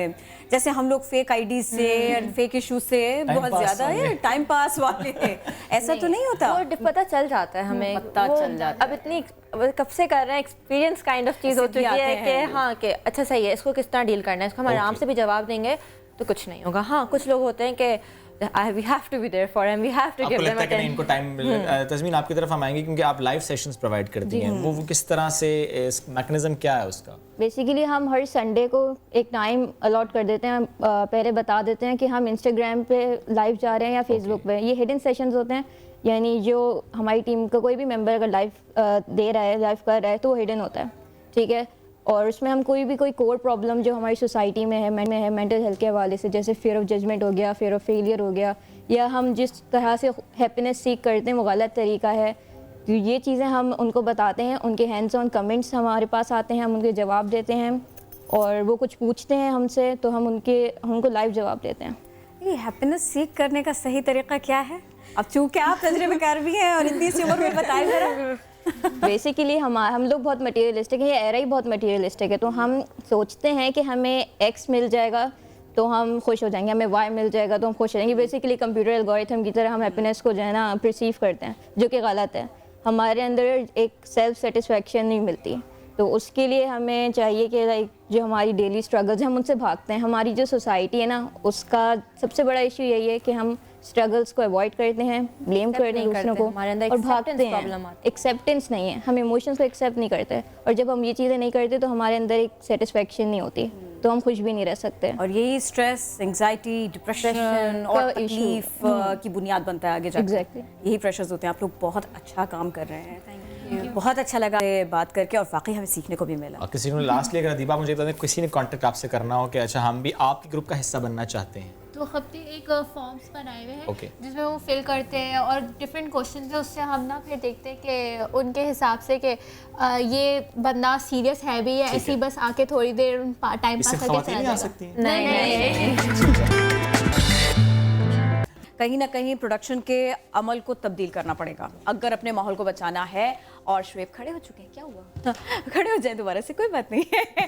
जैसे हम लोग फेक आईडी से और फेक इशू से बहुत ज़्यादा है टाइम पास वाले ऐसा तो नहीं होता? वो पता चल जाता है हमें, पता चल जाता है। अब इतनी कब से कर रहे हैं, एक्सपीरियंस काइंड ऑफ चीज़ हो चुकी है कि हाँ कि अच्छा सही है, इसको किस तरह डील करना है, इसको हम आराम से भी जवाब देंगे तो कुछ नहीं होगा। हाँ, कुछ लोग होते हैं कि we have to be there for them, we have to आपको give them लगता है कि नहीं attention. इनको टाइम तस्मीन आपकी तरफ हम आएंगे क्योंकि आप लाइव सेशंस प्रोवाइड करती हैं, वो किस तरह से, इस मैकेनिज्म क्या है उसका? बेसिकली हम हर संडे को एक टाइम अलॉट कर देते हैं, पहले बता देते हैं कि हम इंस्टाग्राम पे लाइव जा रहे हैं या फेसबुक पे। ये हिडन सेशंस होते हैं, यानी जो हमारी टीम का कोई भी मेंबर अगर लाइव दे रहा है, लाइव कर रहा है, तो वो हिडन होता है, ठीक है। और उसमें हम कोई कोर प्रॉब्लम जो हमारी सोसाइटी में है मेंटल हेल्थ के हवाले से, जैसे फियर ऑफ जजमेंट हो गया, फियर ऑफ फेलियर हो गया, या हम जिस तरह से हैप्पीनेस सीख करते हैं वो गलत तरीका है, तो ये चीज़ें हम उनको बताते हैं। उनके हैंड्स ऑन कमेंट्स हमारे पास आते हैं, हम उनके जवाब देते हैं, और वो कुछ पूछते हैं हमसे तो हम उनको लाइव जवाब देते हैं। ये हैप्पीनेस सीख करने का सही तरीका क्या है? अब चूँकि आप तजुर्बेकार भी हैं और इतनी सी उम्र में बताए ज़रा। बेसिकली हम लोग बहुत मटेरियलिस्टिक है, ये एरा ही बहुत मटेरियलिस्टिक है, तो हम सोचते हैं कि हमें एक्स मिल जाएगा तो हम खुश हो जाएंगे, हमें वाई मिल जाएगा तो हम खुश हो जाएंगे। बेसिकली कंप्यूटर एल्गोरिथम की तरह हम हैप्पीनेस को जो है ना परसीव करते हैं, जो कि गलत है। हमारे अंदर एक सेल्फ सेटिस्फेक्शन नहीं मिलती, तो उसके लिए हमें चाहिए कि लाइक जो हमारी डेली स्ट्रगल्स हैं हम उनसे भागते हैं। हमारी जो सोसाइटी है ना, उसका सबसे बड़ा इशू यही है कि हम स्ट्रगल्स को अवॉइड करते हैं, ब्लेम करते हैं दूसरों को और भागते हैं। एक्सेप्टेंस नहीं है, हम इमोशंस को एक्सेप्ट नहीं करते, और जब हम ये चीज़ें नहीं करते तो हमारे अंदर एक सेटिस्फेक्शन नहीं होती, तो हम खुश भी नहीं रह सकते। और यही स्ट्रेस, एंग्जाइटी, डिप्रेशन और तकलीफ की बुनियाद बनता है आगे जाकर। Exactly. यही प्रेशर्स होते हैं। आप लोग बहुत अच्छा काम कर रहे हैं, बहुत अच्छा लगा बात करके, और वाकई हमें सीखने को भी मिला। और किसी ने लास्टली अगर दीपा मुझे बताएं, किसी ने कांटेक्ट आपसे करना हो कि अच्छा हम भी आपके ग्रुप का हिस्सा बनना चाहते हैं, तो हफ्ते एक फॉर्म्स बनाए हुए हैं Okay. जिसमें वो फिल करते हैं और डिफरेंट क्वेश्चन है, उससे हम ना फिर देखते हैं कि उनके हिसाब से कि ये बंदा सीरियस है भी या ऐसी बस आके थोड़ी देर टाइम इससे पास करके खवातीन चला नहीं आ जाएगा। सकती हैं? नहीं। कहीं ना कहीं प्रोडक्शन के अमल को तब्दील करना पड़ेगा अगर अपने माहौल को बचाना है। और शुएब खड़े हो चुके हैं, क्या हुआ? खड़े हो जाए दोबारा से, कोई बात नहीं है।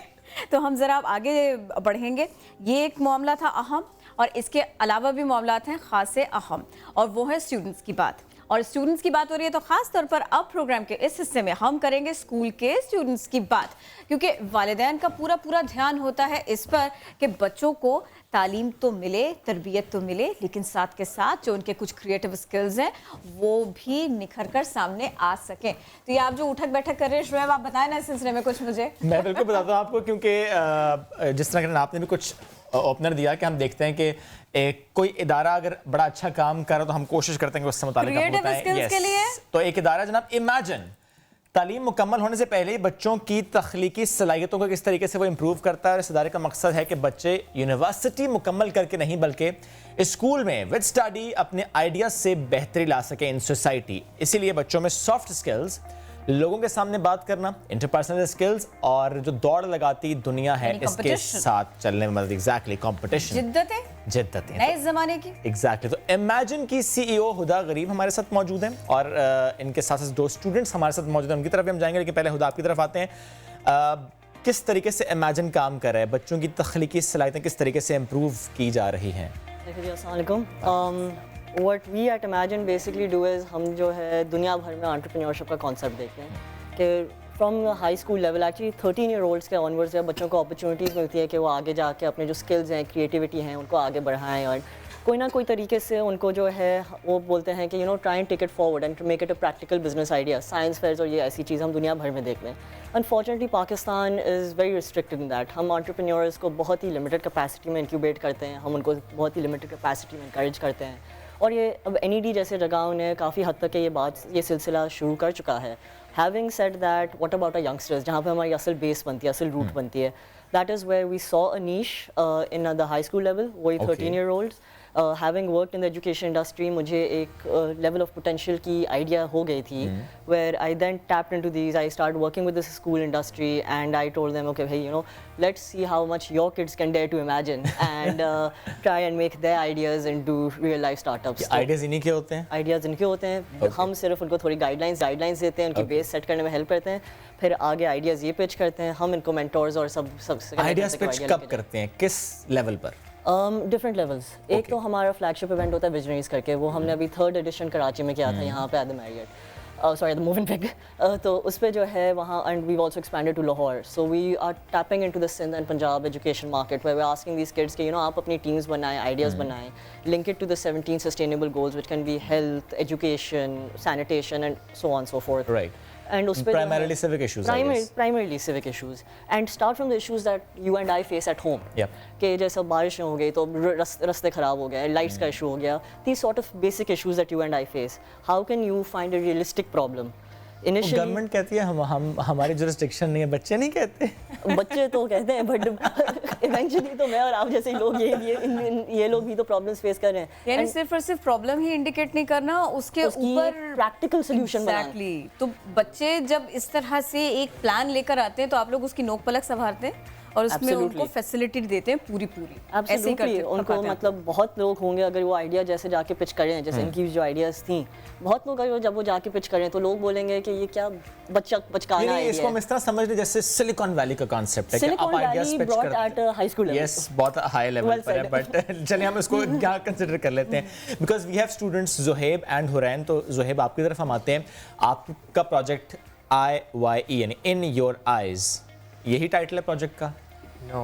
तो हम ज़रा अब आगे बढ़ेंगे। ये एक मामला था अहम, और इसके अलावा भी मामलात हैं ख़ास से अहम, और वो है स्टूडेंट्स की बात। और स्टूडेंट्स की बात हो रही है तो ख़ास तौर पर अब प्रोग्राम के इस हिस्से में हम करेंगे स्कूल के स्टूडेंट्स की बात, क्योंकि वालिदैन का पूरा ध्यान होता है इस पर कि बच्चों को तालीम तो मिले, तरबियत तो मिले, लेकिन साथ के साथ जो उनके कुछ क्रिएटिव स्किल्स हैं वो भी निखर कर सामने आ सकें। तो ये आप जो उठक बैठक कर रहे हैं शुएब, आप बताएं ना इस सिलसिले में कुछ मुझे। मैं बिल्कुल बताता हूँ आपको, क्योंकि जिस तरह आपने भी कुछ ओपनर दिया कि हम देखते हैं कि कोई इदारा अगर बड़ा अच्छा काम कर रहा है तो हम कोशिश करते हैं कि उससे मुताबिक आप क्रिएटिव बताएं। स्किल्स के लिए तो एक इदारा जनाब इमेजिन, तालीम मुकम्मल होने से पहले ही बच्चों की तख्लीकी सलाहियतों को किस तरीके से वो इम्प्रूव करता है। और इस इदारे का मकसद है कि बच्चे यूनिवर्सिटी मुकम्मल करके नहीं बल्कि स्कूल में विद स्टडी अपने आइडियाज से बेहतरी ला सके इन सोसाइटी। इसीलिए बच्चों में सॉफ्ट स्किल्स, लोगों के सामने बात करना, इंटरपर्सनल स्किल्स, और जो दौड़ लगाती दुनिया है इसके साथ चलने में मदद, एग्जैक्टली कंपटीशन, जिद्दतें नए जमाने की। एग्जैक्टली। तो इमेजिन की सीईओ हुदा गरीब हमारे साथ मौजूद हैं, और इनके साथ साथ दो स्टूडेंट्स हमारे साथ मौजूद हैं, उनकी तरफ भी हम जाएंगे, लेकिन पहले हुदा आपकी तरफ आते हैं। किस तरीके से इमेजिन काम कर रहा है, बच्चों की तख्लीकी सलाहियतें किस तरीके से इम्प्रूव की जा रही हैं? What we at Imagine basically do is हम जो है दुनिया भर में एंटरप्रेन्योरशिप का कॉन्सेप्ट देखते हैं कि from high school level actually 13-year-olds के ऑनवर्ड्स जब बच्चों को अपॉर्चुनिटीज़ मिलती है कि वो आगे जाके अपने जो स्किल्स हैं, क्रिएटिविटी हैं, उनको आगे बढ़ाएं, और कोई ना कोई तरीके से उनको जो है वो बोलते हैं कि try and take it forward and make it a practical business idea, science fairs और ये ऐसी चीज़ हम दुनिया भर में देख लें। Unfortunately Pakistan is very restricted in that. हम एंटरप्रेन्योर्स को बहुत ही लिमिटेड कैपेसिटी में इंक्यूबेट करते हैं, हम उनको बहुत ही लिमिटेड कैपेसिटी में इंकरेज करते हैं, और ये अब NED जैसे जगहों ने काफ़ी हद तक ये सिलसिला शुरू कर चुका है। Having said that, what about a youngsters, जहाँ पे हमारी असल बेस बनती है, असल रूट बनती है, that is where we saw a niche in the high school level, वही 13-year-olds। Having worked in the education industry, मुझे एक लेवल ऑफ पोटेंशियल की आइडिया हो गई थी, where I then tapped into these, I start working with this school industry and I told them okay भाई, let's see how much your kids can dare to imagine and try and make their ideas into real life startups. Ideas इन्हीं के होते हैं? Ideas इनके होते हैं, हम सिर्फ उनको थोड़ी गाइडलाइंस देते हैं, उनकी बेस सेट करने में हेल्प करते हैं, फिर आगे आइडियाज ये पिच करते हैं, हम इनको मेंटोर्स और सब आइडियाज पिच कब करते हैं, किस लेवल पर? Different levels. एक तो हमारा फ्लैगशिप इवेंट होता है विजनरीज करके, वो हमने अभी 3rd एडिशन कराची में किया था यहाँ पे at the Marriott. sorry, the moving pig. तो उस पे जो है वहाँ, and we've also expanded to Lahore. So we are tapping into the Sindh and Punjab education market where we're asking these kids कि आप अपनी teams बनाएं, ideas बनाएं, link it to the 17 sustainable goals which can be health, education, sanitation and so on and so forth. Right. And उस पे primarily civic issues, I guess. Primarily civic issues, and start from the issues that you and I face at home. Yep. कि जैसे बारिश हो गई तो रास्ते ख़राब हो गए, लाइट्स का इशू हो गया, these sort of basic issues that you and I face. How can you find a realistic problem? Initially, government कहती है हम हमारी जुरिस्डिक्शन नहीं है, बच्चे नहीं कहते। बच्चे तो कहते हैं, बट इवेंचुअली तो मैं और आप जैसे लोग ये लोग भी तो प्रॉब्लम्स फेस कर रहे हैं। यानी सिर्फ और सिर्फ प्रॉब्लम ही इंडिकेट नहीं करना, उसके ऊपर प्रैक्टिकल सोल्यूशन एग्जैक्टली। तो बच्चे जब इस तरह से एक प्लान लेकर आते हैं तो आप लोग उसकी नोक पलक संवारते हैं और उसमें उनको फैसिलिटी देते हैं पूरी ऐसे ही करते हैं। उनको मतलब बहुत लोग होंगे अगर वो आइडिया जैसे जाके पिच करें, जैसे इनकी जो आइडियाज थी, बहुत लोग अगर जब वो जाके पिच करें तो लोग बोलेंगे कि ये क्या बचकाना है। इसको हम इस तरह समझ लें जैसे सिलिकॉन वैली का कांसेप्ट है कि आप आइडियाज पिच करते हैं हाई स्कूल लेवल। यस, बहुत हाई लेवल पर है, बट चलिए हम इसको क्या कंसीडर कर लेते हैं, because we have students Zuhaib and Hurain. तो ज़ुहैब आपकी तरफ हम आते हैं, आपका प्रोजेक्ट IYE यानी इन योर आइज, यही टाइटल है प्रोजेक्ट का? No,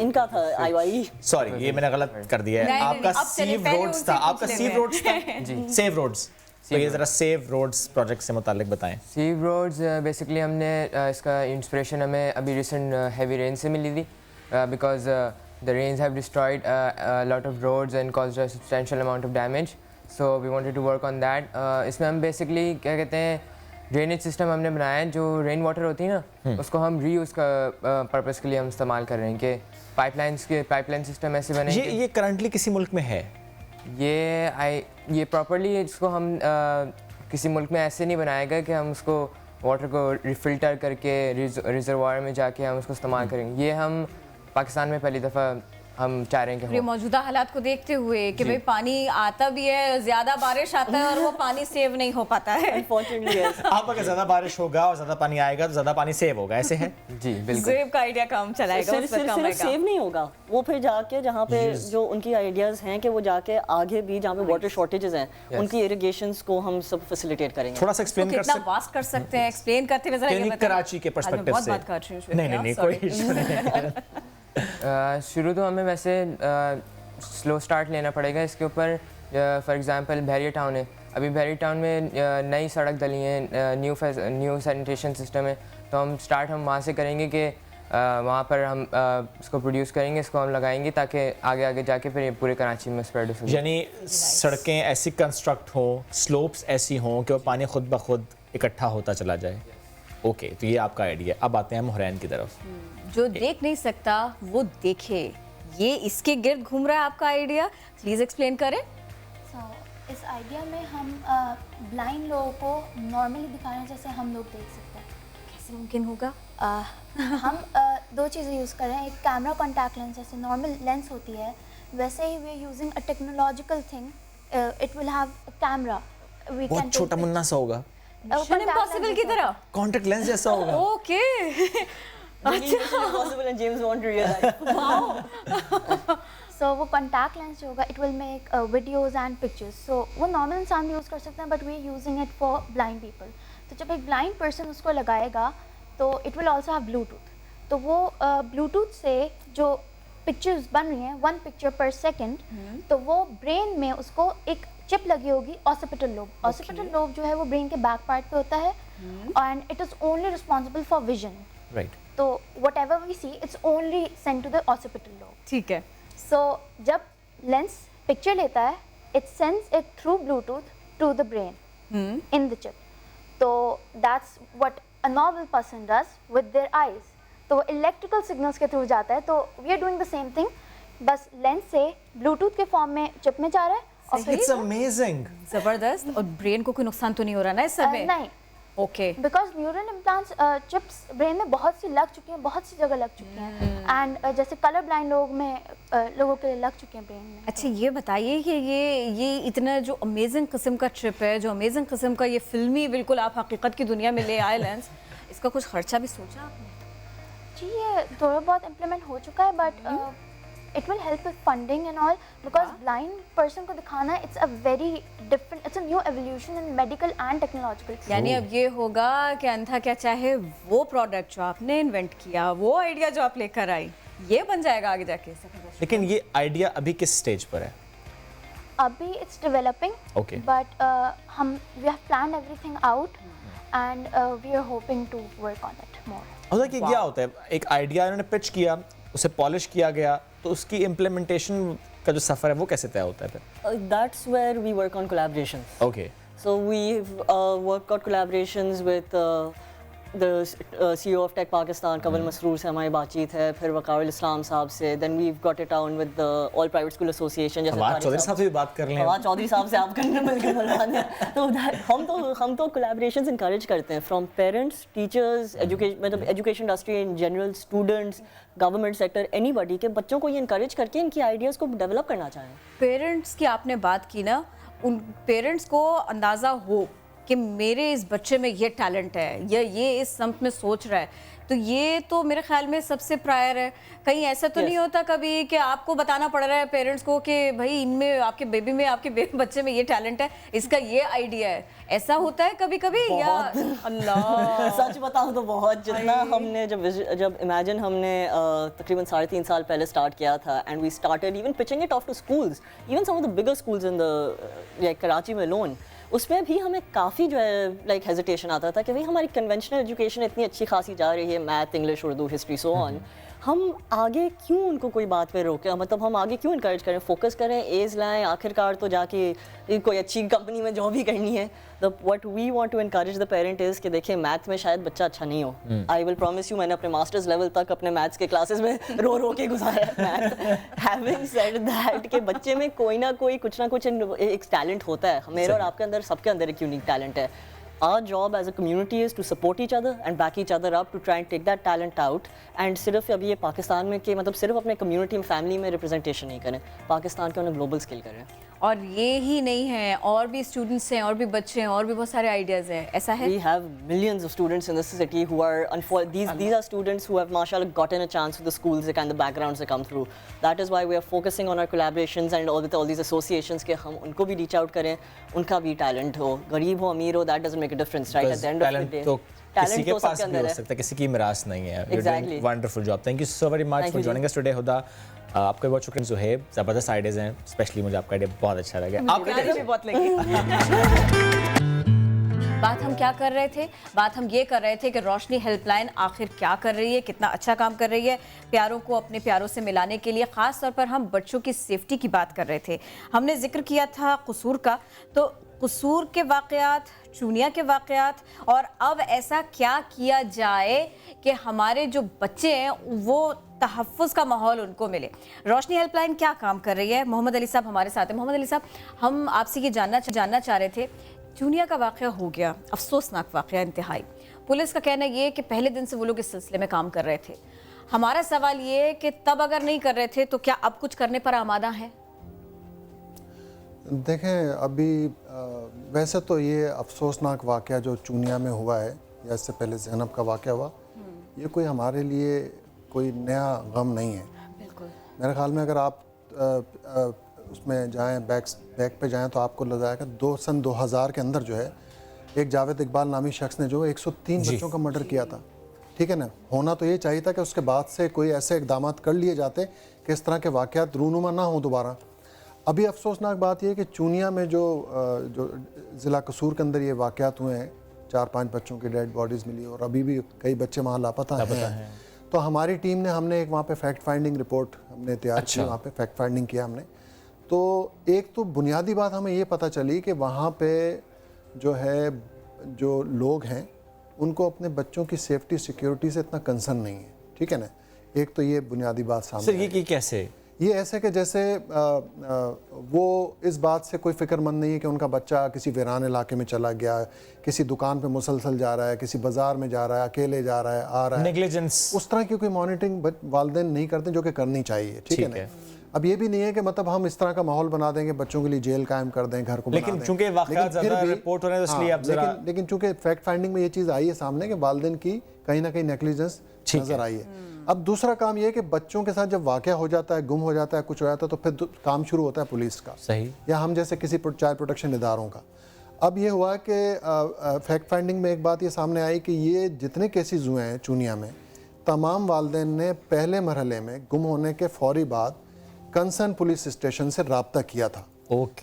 इनका था IYE। सॉरी, ये मैंने गलत कर दिया है। आपका सीव रोड्स था, आपका सीव रोड्स था जी, सेव रोड्स। तो ये जरा सेव रोड्स प्रोजेक्ट से मुतालिक बताएं। सेव रोड्स बेसिकली हमने इसका इंस्पिरेशन हमें अभी रिसेंट हैवी रेन से मिली थी, because the rains have destroyed lot of roads and caused a substantial amount of damage, so we wanted to work on that. इसमें हम बेसिकली क्या कहते हैं, ड्रेनेज सिस्टम हमने बनाया है, जो रेन वाटर होती है ना उसको हम रीयूज़ का पर्पस के लिए हम इस्तेमाल कर रहे हैं कि पाइपलाइन सिस्टम ऐसे बने। ये करंटली किसी मुल्क में है? ये प्रॉपर्ली इसको हम किसी मुल्क में ऐसे नहीं बनाया गया कि हम उसको वाटर को रिफिल्टर करके रिजर्वायर में जाके हम उसको इस्तेमाल करेंगे। ये हम पाकिस्तान में पहली दफ़ा हम चाह रहे हैं कि मौजूदा हालात को देखते हुए कि भाई पानी आता भी है, ज्यादा बारिश आता है और वो पानी सेव नहीं हो पाता है। अनफॉर्चुनेटली आप अगर ज्यादा बारिश होगा और ज्यादा पानी आएगा तो ज्यादा पानी सेव होगा, ऐसे है? जी बिल्कुल। सेव का आइडिया काम चलाएगा, उस पर काम आएगा। सेव नहीं होगा, वो फिर जाके जहाँ पे जो उनकी आइडियाज हैं कि वो जाके आगे भी जहाँ पे वाटर शॉर्टेजेस हैं उनकी इरिगेशंस को हम सब फैसिलिटेट करेंगे। थोड़ा सा एक्सप्लेन कर सकते हैं? वास्ट कर सकते हैं, एक्सप्लेन करते हुए जरा कराची के पर्सपेक्टिव से। नहीं कोई इशू नहीं। शुरू तो हमें वैसे स्लो स्टार्ट लेना पड़ेगा इसके ऊपर। फॉर एग्जांपल बहरिया टाउन है, अभी बहरिया टाउन में नई सड़क डली है, न्यू सैनिटेशन सिस्टम है, तो हम वहाँ से करेंगे कि वहाँ पर हम इसको प्रोड्यूस करेंगे, इसको हम लगाएंगे ताकि आगे जाके फिर पूरे कराची में स्प्रेड हो सके। यानी सड़कें ऐसी कंस्ट्रक्ट हों, स्लोप्स ऐसी हों कि वो पानी खुद ब खुद इकट्ठा होता चला जाए। ओके, तो ये आपका आइडिया। अब आते हैं हम हुरैन की तरफ। जो देख नहीं सकता वो देखे, ये इसके गिर्द घूम रहा है आपका आइडिया, प्लीज एक्सप्लेन करें। इस आइडिया में हम ब्लाइंड लोगों को नॉर्मली दिखाना जैसे हम लोग देख सकते हैं। कैसे मुमकिन होगा? हम दो चीज़ें यूज़ कर रहे हैं, एक कैमरा कॉन्टैक्ट लेंस, जैसे नॉर्मल लेंस होती है वैसे ही we are using a technological thing, it will have a camera. बहुत छोटा मुन्ना सा होगा, मिशन इम्पॉसिबल की तरह, कॉन्टैक्ट लेंस जैसा होगा। Okay, Impossible and James Bond to realize. So वो कॉन्टैक्ट लेंस जो होगा it will make videos and pictures. So वो नॉर्मल इंसान यूज़ कर सकते हैं, but we are using it for blind people. तो जब एक ब्लाइंड पर्सन उसको लगाएगा तो it will also have Bluetooth, तो वो ब्लूटूथ से जो पिक्चर्स बन रही हैं 1 पिक्चर पर सेकेंड, तो वो ब्रेन में उसको एक चिप लगी होगी, ऑसिपिटल लोब। ऑसिपिटल लोब जो है वो ब्रेन के बैक पार्ट पे होता है and it is only responsible for vision. Right. तो whatever we see it's only sent to the occipital lobe। ठीक है। So जब लेंस पिक्चर लेता है it sends it through Bluetooth to the brain in the chip। तो that's what a normal person does with their eyes। तो electrical signals के through जाता है, तो we are doing the same thing, बस lens से ब्लूटूथ के form में चिप में जा रहा है। It's amazing। जबरदस्त। और ब्रेन को कोई नुकसान तो नहीं हो रहा ना इस समय? नहीं। Okay, because neural implants chips brain में बहुत सी लग चुकी हैं, बहुत सी जगह लग चुकी हैं, एंड जैसे कलर ब्लाइंड लोगों के लिए लग चुके हैं ब्रेन में। अच्छा, ये बताइए कि ये इतना जो अमेजिंग किस्म का चिप है, जो अमेजिंग किस्म का ये फिल्मी बिल्कुल आप हकीकत की दुनिया में ले आए लेंस, इसका कुछ खर्चा भी सोचा आपने? जी ये थोड़ा बहुत इम्प्लीमेंट हो चुका है, but it will help with funding and all, because blind person को दिखाना, it's a very different, it's a new evolution in medical and technological. यानी अब ये होगा कि अंधा क्या चाहे, वो प्रोडक्ट जो आपने इन्वेंट किया, वो आइडिया जो आप लेकर आई, ये बन जाएगा आगे जाके। लेकिन ये आइडिया अभी किस स्टेज पर है? अभी it's developing, okay, but we have planned everything out and we are hoping to work on it more. मतलब कि क्या होता है, एक आइडिया इन्होंने पिच किया, उसे पॉलिश किया गया, तो उसकी इम्प्लीमेंटेशन का जो सफर है वो कैसे तय होता है फिर? That's where we work on collaborations. Okay. So we've worked on collaborations with the CEO of Tech Pakistan, Kamal Masroor से हमारी बातचीत है, फिर वकारुल इस्लाम साहब से, then we've got it on with the All Private School Association, जैसे फवाद चौधरी साहब से भी बात कर लें। फवाद चौधरी साहब से आप करने मिलकर मिलवाने, तो हम तो collaborations encourage करते हैं from parents, teachers, education, मतलब education industry in general, students, government sector, anybody, के बच्चों को ये encourage करके इनकी ideas को develop करना चाहें। पेरेंट्स की आपने बात की ना, उन पेरेंट्स को अंदाज़ा हो कि मेरे इस बच्चे में ये टैलेंट है या ये इस समत में सोच रहा है, तो ये तो मेरे ख्याल में सबसे प्रायर है। कहीं ऐसा तो नहीं होता कभी कि आपको बताना पड़ रहा है पेरेंट्स को कि भाई इनमें, आपके बेबी में, आपके बच्चे में ये टैलेंट है, इसका ये आइडिया है, ऐसा होता है कभी कभी? या अल्लाह सच बताऊं तो बहुत, जितना हमने जब इमेजिन हमने तकरीबन 3.5 साल पहले स्टार्ट किया था, and we started even pitching it off to schools, even some of the bigger schools in the Karachi में लोन, उसमें भी हमें काफ़ी जो है लाइक हेजिटेशन आता था कि भाई हमारी कन्वेंशनल एजुकेशन इतनी अच्छी खासी जा रही है, math, English, Urdu, history, so on, हम आगे क्यों उनको कोई बात पे रोकें, मतलब हम आगे क्यों इनकरेज करें, फोकस करें, एज लाएं, आखिरकार तो जाके कोई अच्छी कंपनी में जॉब ही करनी है। The what we want to encourage the parent is कि देखिए मैथ में शायद बच्चा अच्छा नहीं हो, आई विल प्रॉमिस यू, मैंने अपने मास्टर्स लेवल तक अपने मैथ्स के क्लासेस में रो के गुजारा है मैथ। हैविंग सेड दैट कि बच्चे में कोई ना कोई कुछ ना कुछ एक टैलेंट होता है, मेरे और आपके अंदर, सबके अंदर एक यूनिक टैलेंट है। Our job as a community is to support each other and back each other up to try and take that talent out. And सिर्फ अभी ये पाकिस्तान में कि मतलब सिर्फ अपने community में, family में representation नहीं करें, पाकिस्तान के उन्हें global scale करें। और ये ही नहीं है, और भी स्टूडेंट्स हैं, और भी बच्चे हैं, और भी बहुत सारे आइडियाज़ हैं, ऐसा है? We have millions of students in this city who are these are students who have mashallah gotten a chance with the schools and the backgrounds they come through. That is why we are focusing on our collaborations and all with all these associations कि हम उनको भी reach out करें, उनका भी talent हो, गरीब हो, अमीर हो, that doesn't make a difference, right? At the end of the day, किसी के पास भी हो सकता है, किसी की मिरास नहीं है। You're doing wonderful job. Thank you so very much for joining us today, हुदा। आपका बहुत शुक्रिया ज़ुहैब, ज़बरदस्त आइडियाज़ हैं, स्पेशली मुझे आपका आइडिया बहुत अच्छा लगा। आपका आइडिया भी बहुत लगी। बात हम क्या कर रहे थे? बात हम ये कर रहे थे कि रोशनी हेल्पलाइन आखिर क्या कर रही है, कितना अच्छा काम कर रही है प्यारों को अपने प्यारों से मिलाने के लिए। ख़ास तौर पर हम बच्चों की सेफ्टी की बात कर रहे थे। हमने जिक्र किया था कसूर का, तो कसूर के वाक़यात, चूनिया के वाक़यात, और अब ऐसा क्या किया जाए कि हमारे जो बच्चे हैं वो तहफ़्फ़ुज़ का माहौल उनको मिले। रोशनी हेल्पलाइन क्या काम कर रही है? मोहम्मद अली साहब हमारे साथ हैं। मोहम्मद अली साहब, हम आपसे ये जानना चाह रहे थे, चूनिया का वाक़या हो गया, अफसोसनाक वाक़या इंतहाई। पुलिस का कहना ये है कि पहले दिन से वो लोग इस सिलसिले में काम कर रहे थे। हमारा सवाल ये है कि तब अगर नहीं कर रहे थे तो क्या अब कुछ करने पर आमादा हैं? देखें, अभी वैसे तो ये अफसोसनाक वाक़या जो चूनिया में हुआ है, या इससे पहले ज़ैनब का वाक़या हुआ, ये कोई हमारे लिए कोई नया गम नहीं है। बिल्कुल। मेरे ख्याल में अगर आप उसमें जाएं, बैक पे जाएं, तो आपको लग जाएगा सन 2000 के अंदर जो है एक जावेद इकबाल नामी शख्स ने जो 103 बच्चों का मर्डर किया था। ठीक है ना? होना तो ये चाहिए था कि उसके बाद से कोई ऐसे इक़दाम कर लिए जाते कि इस तरह के वाक़यात रूनुमा ना हो दोबारा। अभी अफसोसनाक बात यह है कि चूनिया में जो ज़िला कसूर के अंदर ये वाक़यात हुए हैं, 4-5 बच्चों की डेड बॉडीज़ मिली और अभी भी कई बच्चे वहाँ लापता हैं। तो हमारी टीम ने, हमने एक वहाँ पे फैक्ट फाइंडिंग रिपोर्ट हमने तैयार की, वहाँ पे फैक्ट फाइंडिंग किया हमने। तो एक तो बुनियादी बात हमें ये पता चली कि वहाँ पे जो है, जो लोग हैं उनको अपने बच्चों की सेफ्टी सिक्योरिटी से इतना कंसर्न नहीं है। ठीक है ना? एक तो ये बुनियादी बात सामने। सर ये कैसे? ये ऐसे कि जैसे वो इस बात से कोई फ़िक्रमंद नहीं है कि उनका बच्चा किसी वीरान इलाके में चला गया, किसी दुकान पे मुसलसल जा रहा है, किसी बाज़ार में जा रहा है, अकेले जा रहा है, आ रहा है। नेग्लिजेंस, उस तरह की कोई मॉनिटरिंग वालिदैन नहीं करते जो कि करनी चाहिए। ठीक है ना? अब ये भी नहीं है कि मतलब हम इस तरह का माहौल बना देंगे, बच्चों के लिए जेल कायम कर दें, घर को बना दें। लेकिन चूंकि वाक़यात ज़्यादा रिपोर्ट हो रहे हैं, इसलिए अब ज़रा, लेकिन चूंकि फैक्ट फाइंडिंग में ये चीज़ आई है सामने कि वालिदैन की कहीं ना कहीं नेग्लिजेंस नज़र आई है। अब दूसरा काम ये है कि बच्चों के साथ जब वाक़या हो जाता है, गुम हो जाता है, कुछ हो जाता है, तो फिर काम शुरू होता है पुलिस का, सही, या हम जैसे किसी चाइल्ड प्रोटेक्शन इदारों का। अब ये हुआ कि फैक्ट फाइंडिंग में एक बात ये सामने आई कि ये जितने केसेस हुए हैं चूनिया में, तमाम वालिदैन ने पहले मरहले में गुम होने के फौरी बाद कंसर्न पुलिस स्टेशन से रब्ता किया था।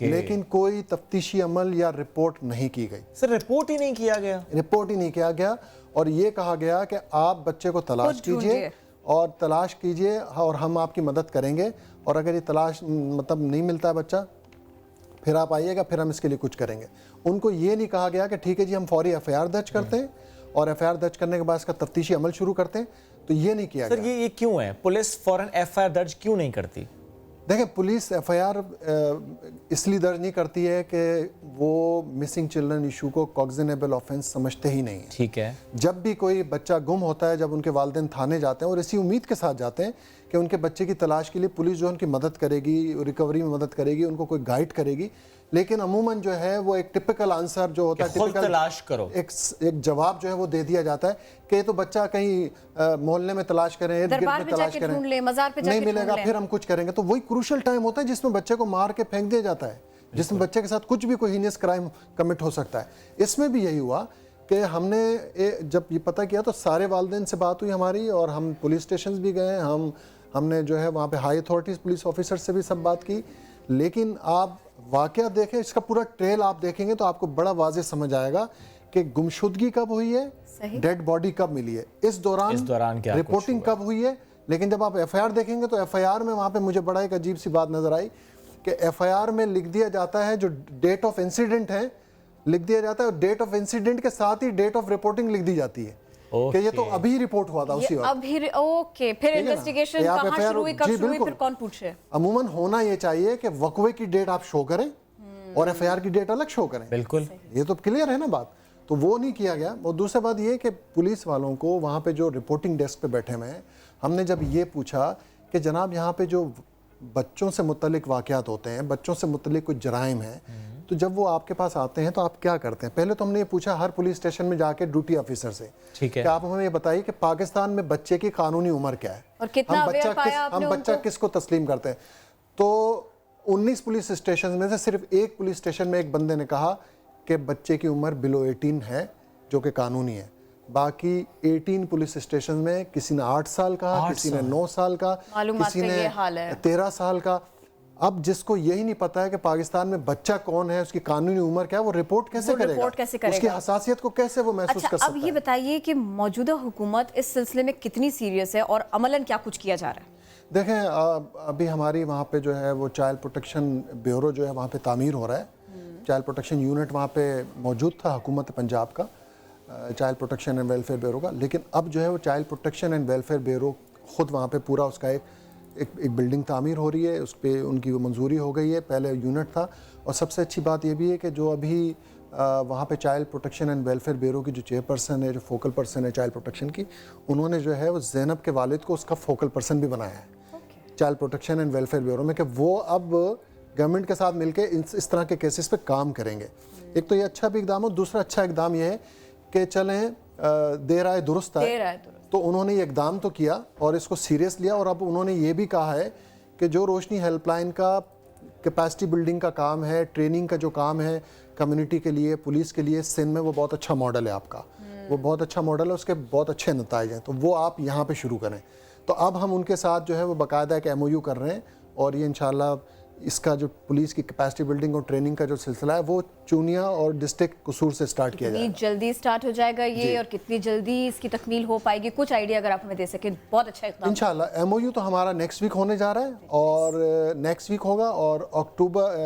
लेकिन कोई तफ्तीशी अमल या रिपोर्ट नहीं की गई। सर रिपोर्ट ही नहीं किया गया? रिपोर्ट ही नहीं किया गया, और ये कहा गया कि आप बच्चे को तलाश कीजिए और तलाश कीजिए और हम आपकी मदद करेंगे, और अगर ये तलाश मतलब नहीं मिलता है बच्चा, फिर आप आइएगा, फिर हम इसके लिए कुछ करेंगे। उनको ये नहीं कहा गया कि ठीक है जी हम फौरी एफआईआर दर्ज करते हैं और एफआईआर दर्ज करने के बाद इसका तफ्तीशी अमल शुरू करते हैं, तो ये नहीं किया गया। सर ये क्यों है? पुलिस फौरन एफआईआर दर्ज क्यों नहीं करती? देखें, पुलिस एफआईआर इसलिए दर्ज नहीं करती है कि वो मिसिंग चिल्ड्रन इशू को कॉग्निजेबल ऑफेंस समझते ही नहीं है। ठीक है। जब भी कोई बच्चा गुम होता है, जब उनके वालिदैन थाने जाते हैं और इसी उम्मीद के साथ जाते हैं कि उनके बच्चे की तलाश के लिए पुलिस जो उनकी मदद करेगी, रिकवरी में मदद करेगी, उनको कोई गाइड करेगी, लेकिन अमूमन जो है वो एक टिपिकल आंसर जो होता है, टिपिकल तलाश करो, एक जवाब जो है वो दे दिया जाता है कि तो बच्चा कहीं मोहल्ले में तलाश करें, इर्द गिर्द में तलाश करें, नहीं मिलेगा फिर हम कुछ करेंगे। तो वही क्रूशल टाइम होता है जिसमें बच्चे को मार के फेंक दिया जाता है, जिसमें बच्चे के साथ कुछ भी कोई हीनियस क्राइम कमिट हो सकता है। इसमें भी यही हुआ कि हमने जब ये पता किया तो सारे वालिदैन से बात हुई हमारी, और हम पुलिस स्टेशन भी गए, हमने जो है वहाँ पे हाई अथॉरिटीज़ पुलिस ऑफिसर से भी सब बात की। लेकिन आप वाकया देखें, इसका पूरा ट्रेल आप देखेंगे तो आपको बड़ा वाज़ेह समझ आएगा कि गुमशुदगी कब हुई है, डेड बॉडी कब मिली है, इस दौरान रिपोर्टिंग कब हुई है। लेकिन जब आप एफआईआर देखेंगे तो एफआईआर में वहाँ पे मुझे बड़ा एक अजीब सी बात नज़र आई कि एफआईआर में लिख दिया जाता है जो डेट ऑफ इंसिडेंट है लिख दिया जाता है, और डेट ऑफ इंसिडेंट के साथ ही डेट ऑफ रिपोर्टिंग लिख दी जाती है कि ये तो अभी रिपोर्ट हुआ था उसी वक्त। अभी ओके, फिर इन्वेस्टिगेशन कहाँ शुरू हुई, कब शुरू हुई, फिर कौन पूछे? अमूमन होना ये चाहिए कि वकवे की डेट आप शो करें और एफआईआर की डेट अलग शो करें। बिल्कुल, ये तो क्लियर है ना बात। तो वो नहीं किया गया। और दूसरी बात ये कि पुलिस वालों को वहाँ पे जो रिपोर्टिंग डेस्क पे बैठे हुए हैं, हमने जब ये पूछा कि जनाब यहाँ पे जो बच्चों से मुतल्लिक वाक़यात होते हैं, बच्चों से मुतल्लिक कुछ जराइम हैं, तो जब वो आपके पास आते हैं तो आप क्या करते हैं? पहले तो हमने ये पूछा हर पुलिस स्टेशन में जाके ड्यूटी ऑफिसर से, ठीक है, कि आप हमें ये बताइए कि पाकिस्तान में बच्चे की कानूनी उम्र क्या है और कितना हम बच्चा किसको तस्लीम करते हैं। तो 19 पुलिस स्टेशन में से सिर्फ एक पुलिस स्टेशन में एक बंदे ने कहा कि बच्चे की उम्र बिलो 18 है, जो कि कानूनी है। बाकी 18 पुलिस स्टेशन में किसी ने 8 साल कहा, किसी ने 9 साल का, किसी ने 13 साल का। अब जिसको यही नहीं पता है कि पाकिस्तान में बच्चा कौन है, उसकी कानूनी उम्र क्या है, वो रिपोर्ट कैसे करेगा? उसकी हसासियत को कैसे वो महसूस कर सकता है? अब ये बताइए कि मौजूदा हुकूमत इस सिलसिले में कितनी सीरियस है और अमलन क्या कुछ किया जा रहा है? देखें, अभी हमारी वहाँ पे जो है वो चाइल्ड प्रोटेक्शन ब्यूरो जो है वहाँ पे तामीर हो रहा है। चाइल्ड प्रोटेक्शन यूनिट वहाँ पे मौजूद था हुकूमत पंजाब का, child protection and welfare bureau का। लेकिन अब जो है वो child protection and welfare bureau ख़ुद वहाँ पे पूरा उसका एक बिल्डिंग तामीर हो रही है, उस पर उनकी वो मंजूरी हो गई है। पहले यूनिट था। और सबसे अच्छी बात ये भी है कि जो अभी वहाँ पे child protection and welfare bureau की जो चेयरपर्सन है, जो फोकल पर्सन है चाइल्ड प्रोटेक्शन की, उन्होंने जो है वो ज़ैनब के वालिद को उसका फोकल पर्सन भी बनाया है child protection and welfare bureau में, कि वो अब गवर्नमेंट के साथ मिलके इस तरह के केसेस पे काम करेंगे। एक तो ये अच्छा भी इकदाम हो, दूसरा अच्छा इकदाम ये है कि चलें देर आए दुरुस्त आए, तो उन्होंने ये इकदाम तो किया और इसको सीरियस लिया। और अब उन्होंने ये भी कहा है कि जो रोशनी हेल्पलाइन का कैपेसिटी बिल्डिंग का काम है, ट्रेनिंग का जो काम है कम्युनिटी के लिए, पुलिस के लिए, सिंध में वो बहुत अच्छा मॉडल है आपका, वो बहुत अच्छा मॉडल है, उसके बहुत अच्छे नताइज हैं, तो वो आप यहाँ पे शुरू करें। तो अब हम उनके साथ जो है वो बाकायदा एक MOU कर रहे हैं, और ये इंशाल्लाह इसका जो पुलिस की कैपेसिटी बिल्डिंग और ट्रेनिंग का जो सिलसिला है वो चूनिया और डिस्ट्रिक्ट कसूर से स्टार्ट किया जाएगा। कितनी जल्दी स्टार्ट हो जाएगा ये, और कितनी जल्दी इसकी तकमील हो पाएगी? कुछ आइडिया अगर आप हमें दे सकें, बहुत अच्छा इक़दाम। इंशाल्लाह MOU तो हमारा नेक्स्ट वीक होने जा रहा है, और नेक्स्ट वीक होगा, और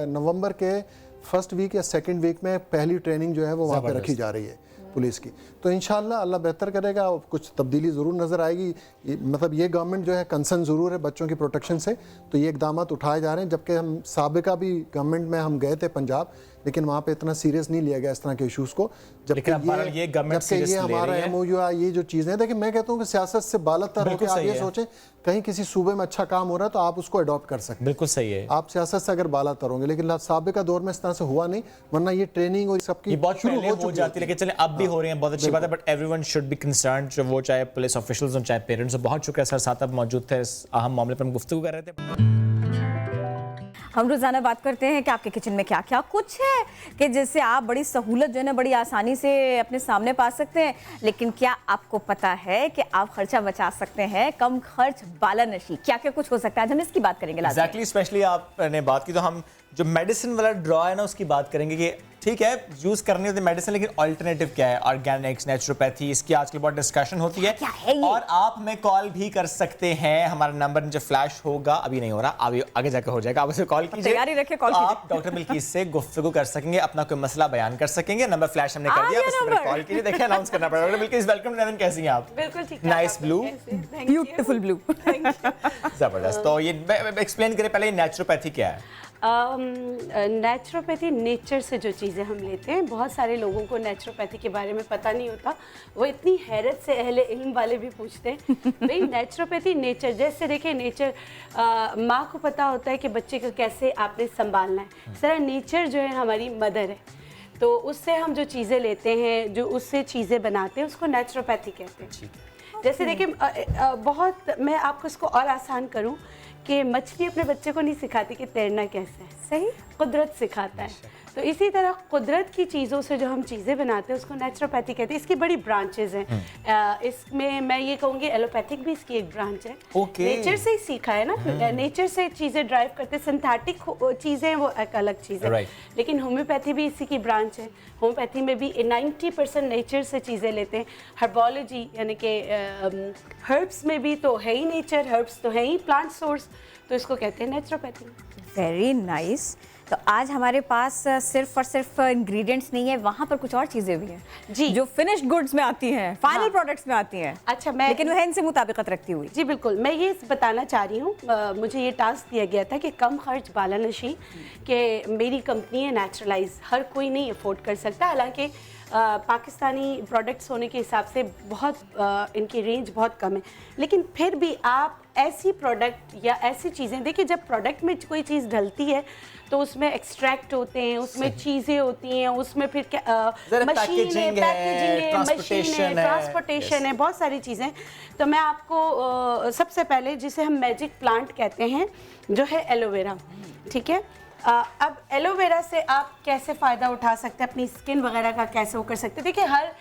नवंबर के फर्स्ट वीक या सेकेंड वीक में पहली ट्रेनिंग जो है वो वहाँ पर रखी जा रही है पुलिस की। तो इंशाल्लाह अल्लाह बेहतर करेगा, कुछ तब्दीली ज़रूर नज़र आएगी। मतलब ये गवर्नमेंट जो है कंसर्न ज़रूर है बच्चों की प्रोटेक्शन से, तो ये इकदाम उठाए जा रहे हैं। जबकि हम साबिका भी गवर्नमेंट में हम गए थे पंजाब, लेकिन वहाँ पे इतना सीरियस नहीं लिया गया इस तरह के इश्यूज़ को। लेकिन जबकि ये हमारा MOU ये जो चीज़ें हैं, देखिए मैं कहता हूँ कि सियासत से बालतर होकर आप ये सोचें कहीं किसी सूबे में अच्छा काम हो रहा है तो आप उसको अडॉप्ट कर सकते हैं। बिल्कुल सही है, आप सियासत से अगर बालतर होंगे, लेकिन साबिका दौर में इस तरह से हुआ नहीं, वरना ये ट्रेनिंग और सबकी बहुत शुरू हो जाती है। लेकिन चलें अब भी हो रही है, बहुत अच्छी बात है, but everyone should be concerned, जो वो चाहे पुलिस ऑफिशियल्स हो चाहे पेरेंट्स हो। बहुत शुक्रिया सर, साथ आप मौजूद थे, इस अहम मामले पर हम गुफ्तगू कर रहे थे। हम रोज़ाना बात करते हैं कि आपके किचन में क्या क्या कुछ है कि जिससे आप बड़ी सहूलत जो है ना बड़ी आसानी से अपने सामने पा सकते हैं, लेकिन क्या आपको पता है कि आप खर्चा बचा सकते हैं? कम खर्च बालानशी, क्या क्या कुछ हो सकता है, आज हम इसकी बात करेंगे। एग्जैक्टली, स्पेशली आपने बात की तो हम जो मेडिसिन वाला ड्रॉ है ना उसकी बात करेंगे कि ठीक है यूज करनी होती है मेडिसिन, लेकिन अल्टरनेटिव क्या है, ऑर्गेनिक्स, नेचुरोपैथी, इसकी आजकल बहुत डिस्कशन होती है। क्या है ये? और आप हमें कॉल भी कर सकते हैं, हमारा नंबर नीचे फ्लैश होगा, अभी नहीं हो रहा, अभी आगे जाकर हो जाएगा, आप उसे कॉल कीजिए, तैयारी रखिए, कॉल कीजिए। आप डॉक्टर बिल्किस से गुफ्तगू कर सकेंगे, अपना कोई मसला बयान कर सकेंगे, नंबर फ्लैश हमने कर दिया, उस पर कॉल कीजिए। देखिए अनाउंस करना पड़ेगा। डॉक्टर बिल्किस वेलकम टू, कैसी हैं आप? बिल्कुल ठीक, नाइस ब्लू, ब्यूटीफुल ब्लू, जबरदस्त। तो ये एक्सप्लेन करें पहले, नेचुरोपैथी क्या है? नेचुरोपैथी नेचर से जो चीज़ें हम लेते हैं, बहुत सारे लोगों को नेचुरोपैथी के बारे में पता नहीं होता, वो इतनी हैरत से अहले इल्म वाले भी पूछते हैं भाई नेचुरोपैथी नेचर, जैसे देखिए नेचर माँ को पता होता है कि बच्चे को कैसे आपने संभालना है, सर नेचर जो है हमारी मदर है, तो उससे हम जो चीज़ें लेते हैं, जो उससे चीज़ें बनाते हैं, उसको नेचुरोपैथी कहते हैं। जैसे देखिए बहुत, मैं आपको इसको और आसान करूं कि मछली अपने बच्चे को नहीं सिखाती कि तैरना कैसे है, सही, कुदरत सिखाता है। तो इसी तरह कुदरत की चीज़ों से जो हम चीज़ें बनाते हैं उसको नेचुरोपैथी कहते हैं। इसकी बड़ी ब्रांचेज हैं, इसमें मैं ये कहूँगी एलोपैथिक भी इसकी एक ब्रांच है। नेचर से ही सीखा है ना, नेचर से चीज़ें ड्राइव करते, सिंथेटिक चीज़ें वो एक अलग चीज़ है, लेकिन होम्योपैथी भी इसी की ब्रांच है। होम्योपैथी में भी 90% नेचर से चीज़ें लेते हैं। हर्बोलॉजी यानी कि हर्ब्स में भी तो है ही नेचर, हर्ब्स तो है ही प्लांट सोर्स, तो इसको कहते हैं नेचुरोपैथी। Very nice. तो आज हमारे पास सिर्फ और सिर्फ इंग्रेडिएंट्स नहीं है, वहाँ पर कुछ और चीज़ें भी हैं जी, जो फिनिश्ड गुड्स में आती हैं, फाइनल प्रोडक्ट्स में आती हैं। अच्छा, मैं लेकिन वह इनसे मुताबिकत रखती हुई। जी बिल्कुल, मैं ये बताना चाह रही हूँ, मुझे ये टास्क दिया गया था कि कम खर्च बालानशी, कि मेरी कंपनी है नेचुरलाइज, हर कोई नहीं अफोर्ड कर सकता, हालांकि पाकिस्तानी प्रोडक्ट्स होने के हिसाब से बहुत इनकी रेंज बहुत कम है, लेकिन फिर भी आप ऐसी प्रोडक्ट या ऐसी चीज़ें देखिए, जब प्रोडक्ट में कोई चीज़ डलती है तो उसमें एक्सट्रैक्ट होते हैं, उसमें चीज़ें होती हैं, उसमें फिर मशीन है, पैकेजिंग है, मशीन है, ट्रांसपोर्टेशन है, बहुत सारी चीज़ें। तो मैं आपको सबसे पहले जिसे हम मैजिक प्लांट कहते हैं जो है एलोवेरा, ठीक है। अब एलोवेरा से आप कैसे फ़ायदा उठा सकते हैं, अपनी स्किन वगैरह का कैसे वो कर सकते हैं। देखिए हर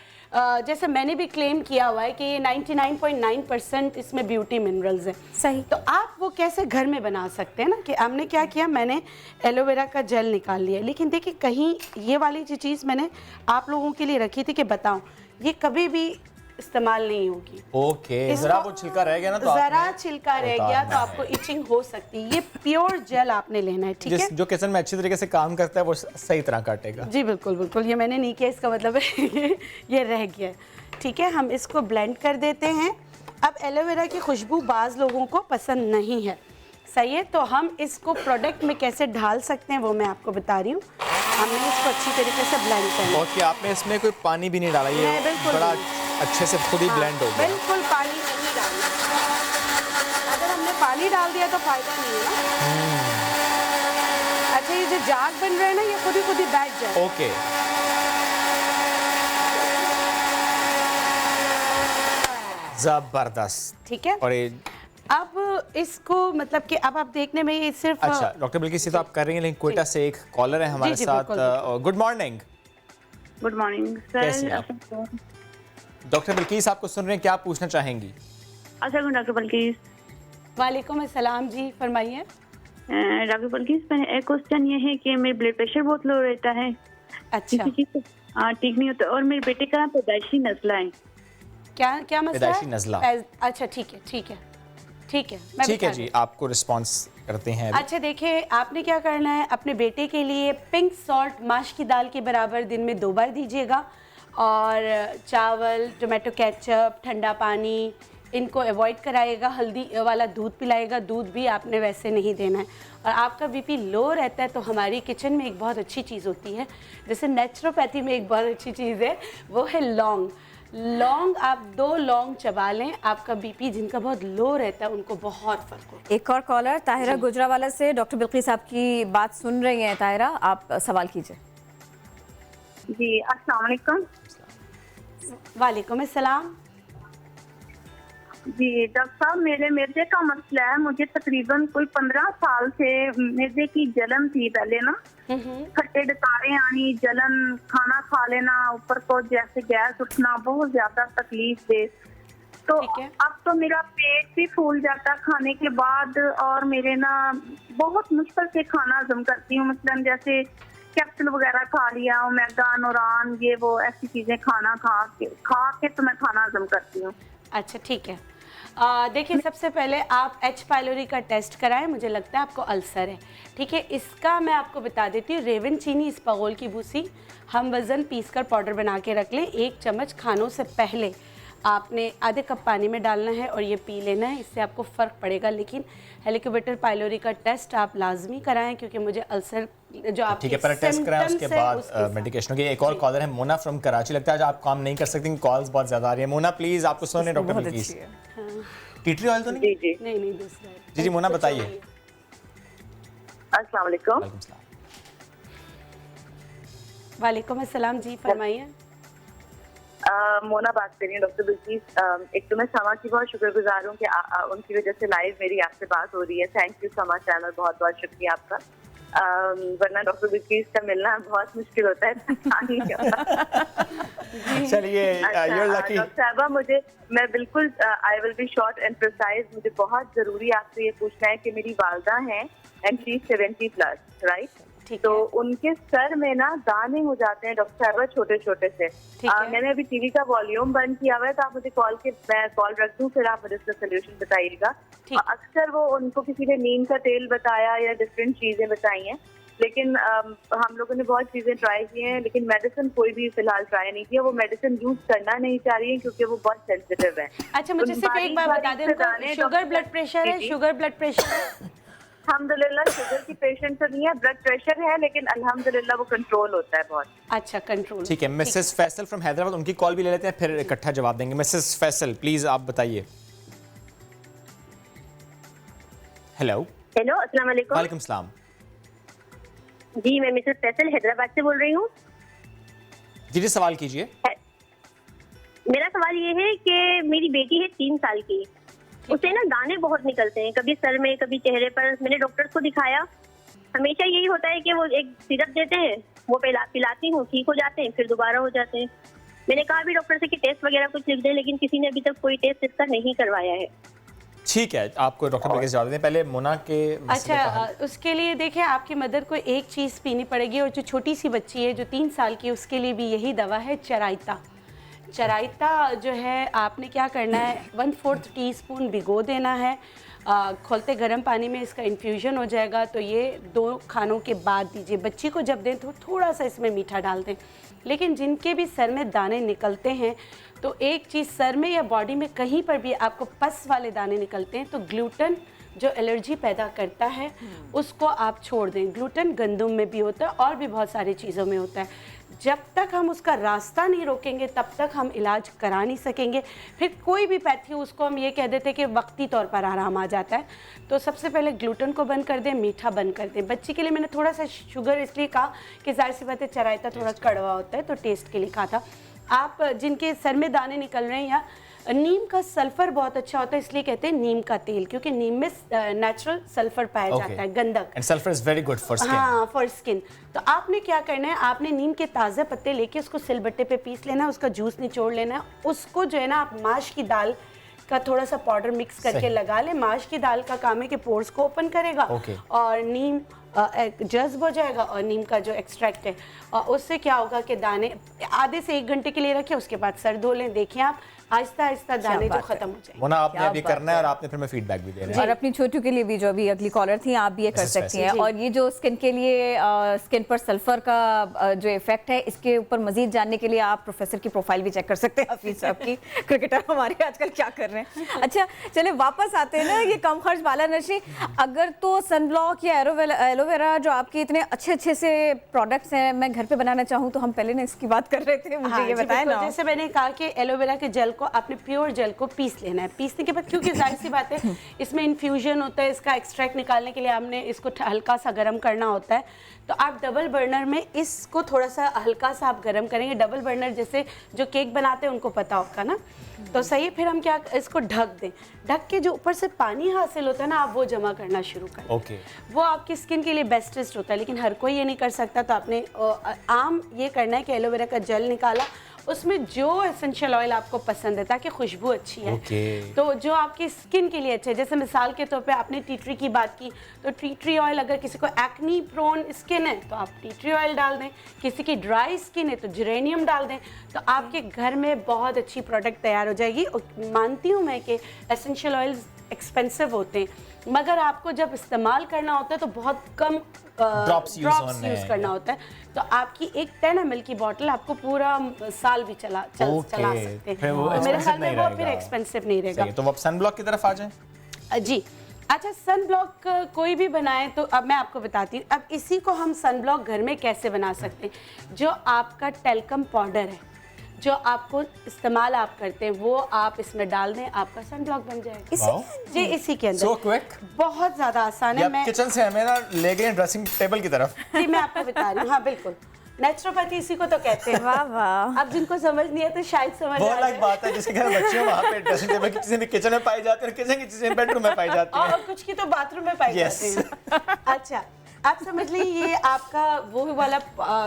जैसे मैंने भी क्लेम किया हुआ है कि ये 99.9% इसमें ब्यूटी मिनरल्स हैं, सही, तो आप वो कैसे घर में बना सकते हैं ना, कि हमने क्या किया, मैंने एलोवेरा का जेल निकाल लिया, लेकिन देखिए कहीं ये वाली जो चीज़ मैंने आप लोगों के लिए रखी थी कि बताऊं, ये कभी भी इस्तेमाल नहीं होगी। ओके, जरा वो छिलका रह गया ना, तो जरा छिलका रह गया तो आपको इचिंग हो सकती है। ये प्योर जेल आपने लेना है, ठीक है, जो किचन में अच्छी तरीके से काम करता है वो सही तरह काटेगा। जी बिल्कुल बिल्कुल, ये मैंने नहीं किया, इसका मतलब है ये रह गया, ठीक है। हम इसको ब्लेंड कर देते हैं। अब एलोवेरा की खुशबू बाज़ लोगों को पसंद नहीं है, सही है, तो हम इसको प्रोडक्ट में कैसे ढाल सकते हैं वो मैं आपको बता रही हूँ। हमने इसको अच्छी तरीके से ब्लेंड करना है। ओके, आपने इसमें कोई पानी भी नहीं डाला, ये बड़ा अच्छे से खुद ही ब्लेंड हो गया। बिल्कुल पानी नहीं डालना, अगर हमने पानी डाल दिया तो फायदा नहीं है। अच्छा, ये जो जाग बन रहा है ना, ये खुद ही बैठ जाए। ओके, जबरदस्त, ठीक है। और ये अब इसको मतलब कि अब आप देखने में ये सिर्फ अच्छा डॉक्टर बिल्किस ये तो आप कर रही हैं, लेकिन कोयटा से एक कॉलर है हमारे साथ। Good morning. Good morning sir. Doctor Bilkis आपको सुन रहे हैं, क्या पूछना चाहेंगी? अस्सलाम डॉक्टर बिल्किस। वालेकुम अस्सलाम जी, फरमाइए। डॉक्टर बिल्किस, मेरा एक क्वेश्चन ये है कि मेरा ब्लड प्रेशर बहुत लो रहता है। अच्छा, ठीक नहीं होता, और मेरे बेटे का पैदाइशी नज़ला है। क्या मसला है? पैदाइशी नज़ला। अच्छा ठीक है ठीक है जी, आपको रिस्पांस करते हैं अभी। अच्छा देखिए, आपने क्या करना है, अपने बेटे के लिए पिंक सॉल्ट माश की दाल के बराबर दिन में 2 बार दीजिएगा, और चावल, टोमेटो केचप, ठंडा पानी, इनको अवॉइड कराइएगा, हल्दी वाला दूध पिलाइएगा, दूध भी आपने वैसे नहीं देना है। और आपका बीपी लो रहता है तो हमारी किचन में एक बहुत अच्छी चीज़ होती है, जैसे नेचुरोपैथी में एक बहुत अच्छी चीज़ है, वो है लौंग। लौंग आप 2 लौंग चबा लें, आपका बीपी जिनका बहुत लो रहता है उनको बहुत फर्क होता है। एक और कॉलर ताहिरा गुजरावाला से। डॉक्टर बिल्किस आपकी बात सुन रही हैं ताहिरा, आप सवाल कीजिए। जी अस्सलाम वालेकुम। वालेकुम अस्सलाम। जी डॉक्टर साहब, मेरे मिर्जे का मसला है। मुझे तकरीबन कोई 15 साल से मिर्जे की जलन थी पहले ना, खट्टे डकारे आनी, जलन, खाना खा लेना, ऊपर को जैसे गैस उठना, बहुत ज्यादा तकलीफ दे। तो अब तो मेरा पेट भी फूल जाता खाने के बाद, और मेरे ना बहुत मुश्किल से खाना हजम करती हूँ। मसलन जैसे कैप्सूल वगैरह खा लिया, ओमेगा, नोरान, ये वो ऐसी चीजें खाना खा के तो मैं खाना हजम करती हूँ। अच्छा ठीक है। देखिए सबसे पहले आप H. पाइलोरी का टेस्ट कराएं, मुझे लगता है आपको अल्सर है। ठीक है, इसका मैं आपको बता देती हूँ। रेवन चीनी, इसबगोल की भूसी, हम वज़न पीस कर पाउडर बना के रख लें। 1 चम्मच खानों से पहले आपने आधे कप पानी में डालना है और ये पी लेना है, इससे आपको फ़र्क पड़ेगा। लेकिन हेलिकोबैक्टर पाइलोरी का टेस्ट आप लाजमी कराएं, क्योंकि मुझे अल्सर जो आप ठीक है, पर टेस्ट कराएं उसके बाद मेडिकेशन की। एक और कॉलर है मोना फ्रॉम कराची। लगता है आज आप काम नहीं कर सकती, कॉल्स बहुत ज़्यादा आ रही है। मोना प्लीज़, आपको सुन डॉक्टर बिल्किस। टीटरी ऑयल तो नहीं? नहीं दूसरा है। जी मोना बताइए। अस्सलाम वालेकुम। वालेकुम अस्सलाम जी, फरमाइए। मोना बात कर रही हूँ डॉक्टर बिल्किस। एक तो मैं समा की बहुत शुक्रगुजार हूँ कि उनकी वजह से लाइव मेरी आपसे बात हो रही है। थैंक यू समा चैनल, बहुत बहुत शुक्रिया आपका। वरना डॉक्टर बिल्किस का मिलना बहुत मुश्किल होता है। चलिए डॉक्टर साहबा, मैं बिल्कुल I will be short and precise. मुझे बहुत जरूरी आपसे ये पूछना है कि मेरी वालदा हैं एंड शी 70+, राइट? तो उनके सर में ना दाने हो जाते हैं डॉक्टर साहबा, छोटे छोटे से। मैंने अभी टीवी का वॉल्यूम बंद किया हुआ है, तो आप मुझे मैं कॉल रख दूं, फिर आप मुझे इसका सोल्यूशन बताइएगा। अक्सर वो उनको किसी ने नीम का तेल बताया या डिफरेंट चीजें बताई हैं, लेकिन हम लोगों ने बहुत चीजें ट्राई की हैं, लेकिन मेडिसिन कोई भी फिलहाल ट्राई नहीं किया। वो मेडिसिन यूज करना नहीं चाह रही है क्योंकि वो बहुत सेंसिटिव है। अच्छा, मुझे सिर्फ एक बात बता दें, शुगर ब्लड प्रेशर है? शुगर ब्लड प्रेशर है? अल्हम्दुलिल्लाह शुगर की पेशेंट तो नहीं है, ब्लड प्रेशर है, लेकिन अल्हम्दुलिल्लाह वो कंट्रोल होता है बहुत। अच्छा, कंट्रोल। ठीक है, मिसेस फैसल फ्रॉम हैदराबाद, उनकी कॉल भी ले लेते हैं, फिर इकट्ठा जवाब देंगे। मिसेस फैसल प्लीज आप बताइए। हेलो अस्सलाम वालेकुम। वालेकुम सलाम। जी मैं मिसेस फैसल हैदराबाद से बोल रही हूँ। जी सवाल कीजिए। मेरा सवाल ये है कि मेरी बेटी है 3 साल की, उसे ना दाने बहुत निकलते हैं, कभी सर में कभी चेहरे पर। मैंने डॉक्टर्स को दिखाया, हमेशा यही होता है कि वो एक सिरप देते हैं, वो पिलाती हूँ, ठीक हो जाते हैं, फिर दोबारा हो जाते हैं। मैंने कहा भी डॉक्टर से कि टेस्ट वगैरह कुछ लिख दें, लेकिन किसी ने अभी तक कोई टेस्ट इसका नहीं करवाया है। ठीक है, आपको डॉक्टर बिल्किस जवाब दें। पहले मोना के अच्छा, उसके लिए देखिए आपकी मदर को एक चीज़ पीनी पड़ेगी, और जो छोटी सी बच्ची है जो 3 साल की, उसके लिए भी यही दवा है, चराइता। चराइता जो है आपने क्या करना है, 1/4 टीस्पून भिगो देना है, खोलते गर्म पानी में इसका इन्फ्यूजन हो जाएगा, तो ये 2 खानों के बाद दीजिए। बच्ची को जब दें तो थोड़ा सा इसमें मीठा डाल दें। लेकिन जिनके भी सर में दाने निकलते हैं, तो एक चीज़, सर में या बॉडी में कहीं पर भी आपको पस वाले दाने निकलते हैं, तो ग्लूटेन जो एलर्जी पैदा करता है उसको आप छोड़ दें। ग्लूटेन गंदम में भी होता है और भी बहुत सारी चीज़ों में होता है। जब तक हम उसका रास्ता नहीं रोकेंगे तब तक हम इलाज करा नहीं सकेंगे। फिर कोई भी पैथी उसको हम ये कह देते कि वक्ती तौर पर आराम आ जाता है। तो सबसे पहले ग्लूटेन को बंद कर दें, मीठा बंद कर दें। बच्ची के लिए मैंने थोड़ा सा शुगर इसलिए कहा कि जाहिर सी बात है चराइता थोड़ा कड़वा होता है, तो टेस्ट के लिए कहा था। आप जिनके सर में दाने निकल रहे हैं, या नीम का सल्फर बहुत अच्छा होता है, इसलिए कहते हैं नीम का तेल, क्योंकि नीम में नेचुरल सल्फर पाया जाता है, गंधक। And sulphur is very good for skin. हाँ, फॉर स्किन। तो आपने क्या करना है, आपने नीम के ताज़े पत्ते लेके उसको सिलबट्टे पे पीस लेना है, उसका जूस निचोड़ लेना है। उसको जो है ना, आप माश की दाल का थोड़ा सा पाउडर मिक्स करके लगा ले। माश की दाल का काम है कि पोर्स को ओपन करेगा और नीम जज्ब हो जाएगा, और नीम का जो एक्सट्रैक्ट है, और उससे क्या होगा कि दाने आधे से 1 घंटे के लिए रखें, उसके बाद सर धो लें। देखिए आप आहिस्ता आहिस्ता दाने जो खत्म हो जाए। वरना आपने अभी करना है और आपने फिर मैं फीडबैक भी देना है। और अपनी छोटू के लिए भी, जो अभी अगली कॉलर थी, आप भी ये कर सकती हैं। और ये जो स्किन के लिए स्किन पर सल्फर का जो इफेक्ट है, इसके ऊपर मजीद जानने के लिए आप प्रोफेसर की प्रोफाइल भी चेक कर सकते हैं। हफीज साहब की, क्रिकेटर हमारे आजकल क्या कर रहे हैं। अच्छा चले वापस आते हैं ना, ये कम खर्च बालानशी, अगर तो सनब्लॉक या एलोवेरा जो आपके इतने अच्छे से प्रोडक्ट्स हैं, मैं घर पे बनाना चाहूँ तो हम पहले ना इसकी बात कर रहे थे, मुझे ये बताएं ना। जैसे मैंने कहा कि एलोवेरा के जेल को आपने प्योर जेल को पीस लेना है। पीसने के बाद, क्योंकि जाहिर सी बात है इसमें इन्फ्यूजन होता है, इसका एक्सट्रैक्ट निकालने के लिए हमने इसको हल्का सा गर्म करना होता है। तो आप डबल बर्नर में इसको थोड़ा सा हल्का सा आप गर्म करेंगे। डबल बर्नर जैसे जो केक बनाते हैं उनको पता होगा ना, तो सही। फिर हम क्या, इसको ढक दें। ढक के जो ऊपर से पानी हासिल होता है ना, आप वो जमा करना शुरू करें। ओके। वो आपकी स्किन के लिए बेस्टेस्ट होता है, लेकिन हर कोई ये नहीं कर सकता। तो आपने आम ये करना है कि एलोवेरा का जेल निकाला, उसमें जो एसेंशियल ऑयल आपको पसंद है ताकि खुशबू अच्छी है। तो जो आपकी स्किन के लिए अच्छा है, जैसे मिसाल के तौर पे आपने टी ट्री की बात की, तो टी ट्री ऑयल अगर किसी को एक्नी प्रोन स्किन है तो आप टी ट्री ऑयल डाल दें, किसी की ड्राई स्किन है तो जेरेनियम डाल दें, तो आपके घर में बहुत अच्छी प्रोडक्ट तैयार हो जाएगी। और मानती हूँ मैं कि एसेंशियल ऑयल्स एक्सपेंसिव होते हैं, मगर आपको जब इस्तेमाल करना होता है तो बहुत कम ड्रॉप्स यूज़ करना होता है। तो आपकी एक 10 ml की बॉटल आपको पूरा साल भी चला सकते हैं। तो मेरे ख्याल में वो फिर एक्सपेंसिव नहीं रहेगा। तो अब सनब्लॉक की तरफ आ जाएं। जी अच्छा, सनब्लॉक कोई भी बनाए तो अब मैं आपको बताती हूँ। अब इसी को हम सनब्लॉक घर में कैसे बना सकते हैं। जो आपका टेल्कम पाउडर है, जो आपको इस्तेमाल आप करते हैं, वो आप इसमें डाल दें, आपका सनब्लॉक बन जाएगा। जी इसी के अंदर। So quick? बहुत ज़्यादा आसान है। मैं किचन से हमें ना ले गए ड्रेसिंग टेबल की तरफ। जी मैं आपको बता रही हूँ। हाँ बिल्कुल, नेचुरोपैथी इसी को तो कहते हैं। वाह वाह। अब जिनको समझ नहीं है तो शायद समझ बहुत अलग बात है, जिसके घर बच्चे वहाँ पे ड्रेसिंग टेबल की चीजें भी किचन में पाई जाती है और किचन की चीजें बेडरूम में पाई जाती हैं। और कुछ की तो बाथरूम में पाई जाती हैं। अच्छा आप समझ लीजिए, ये आपका वो वाला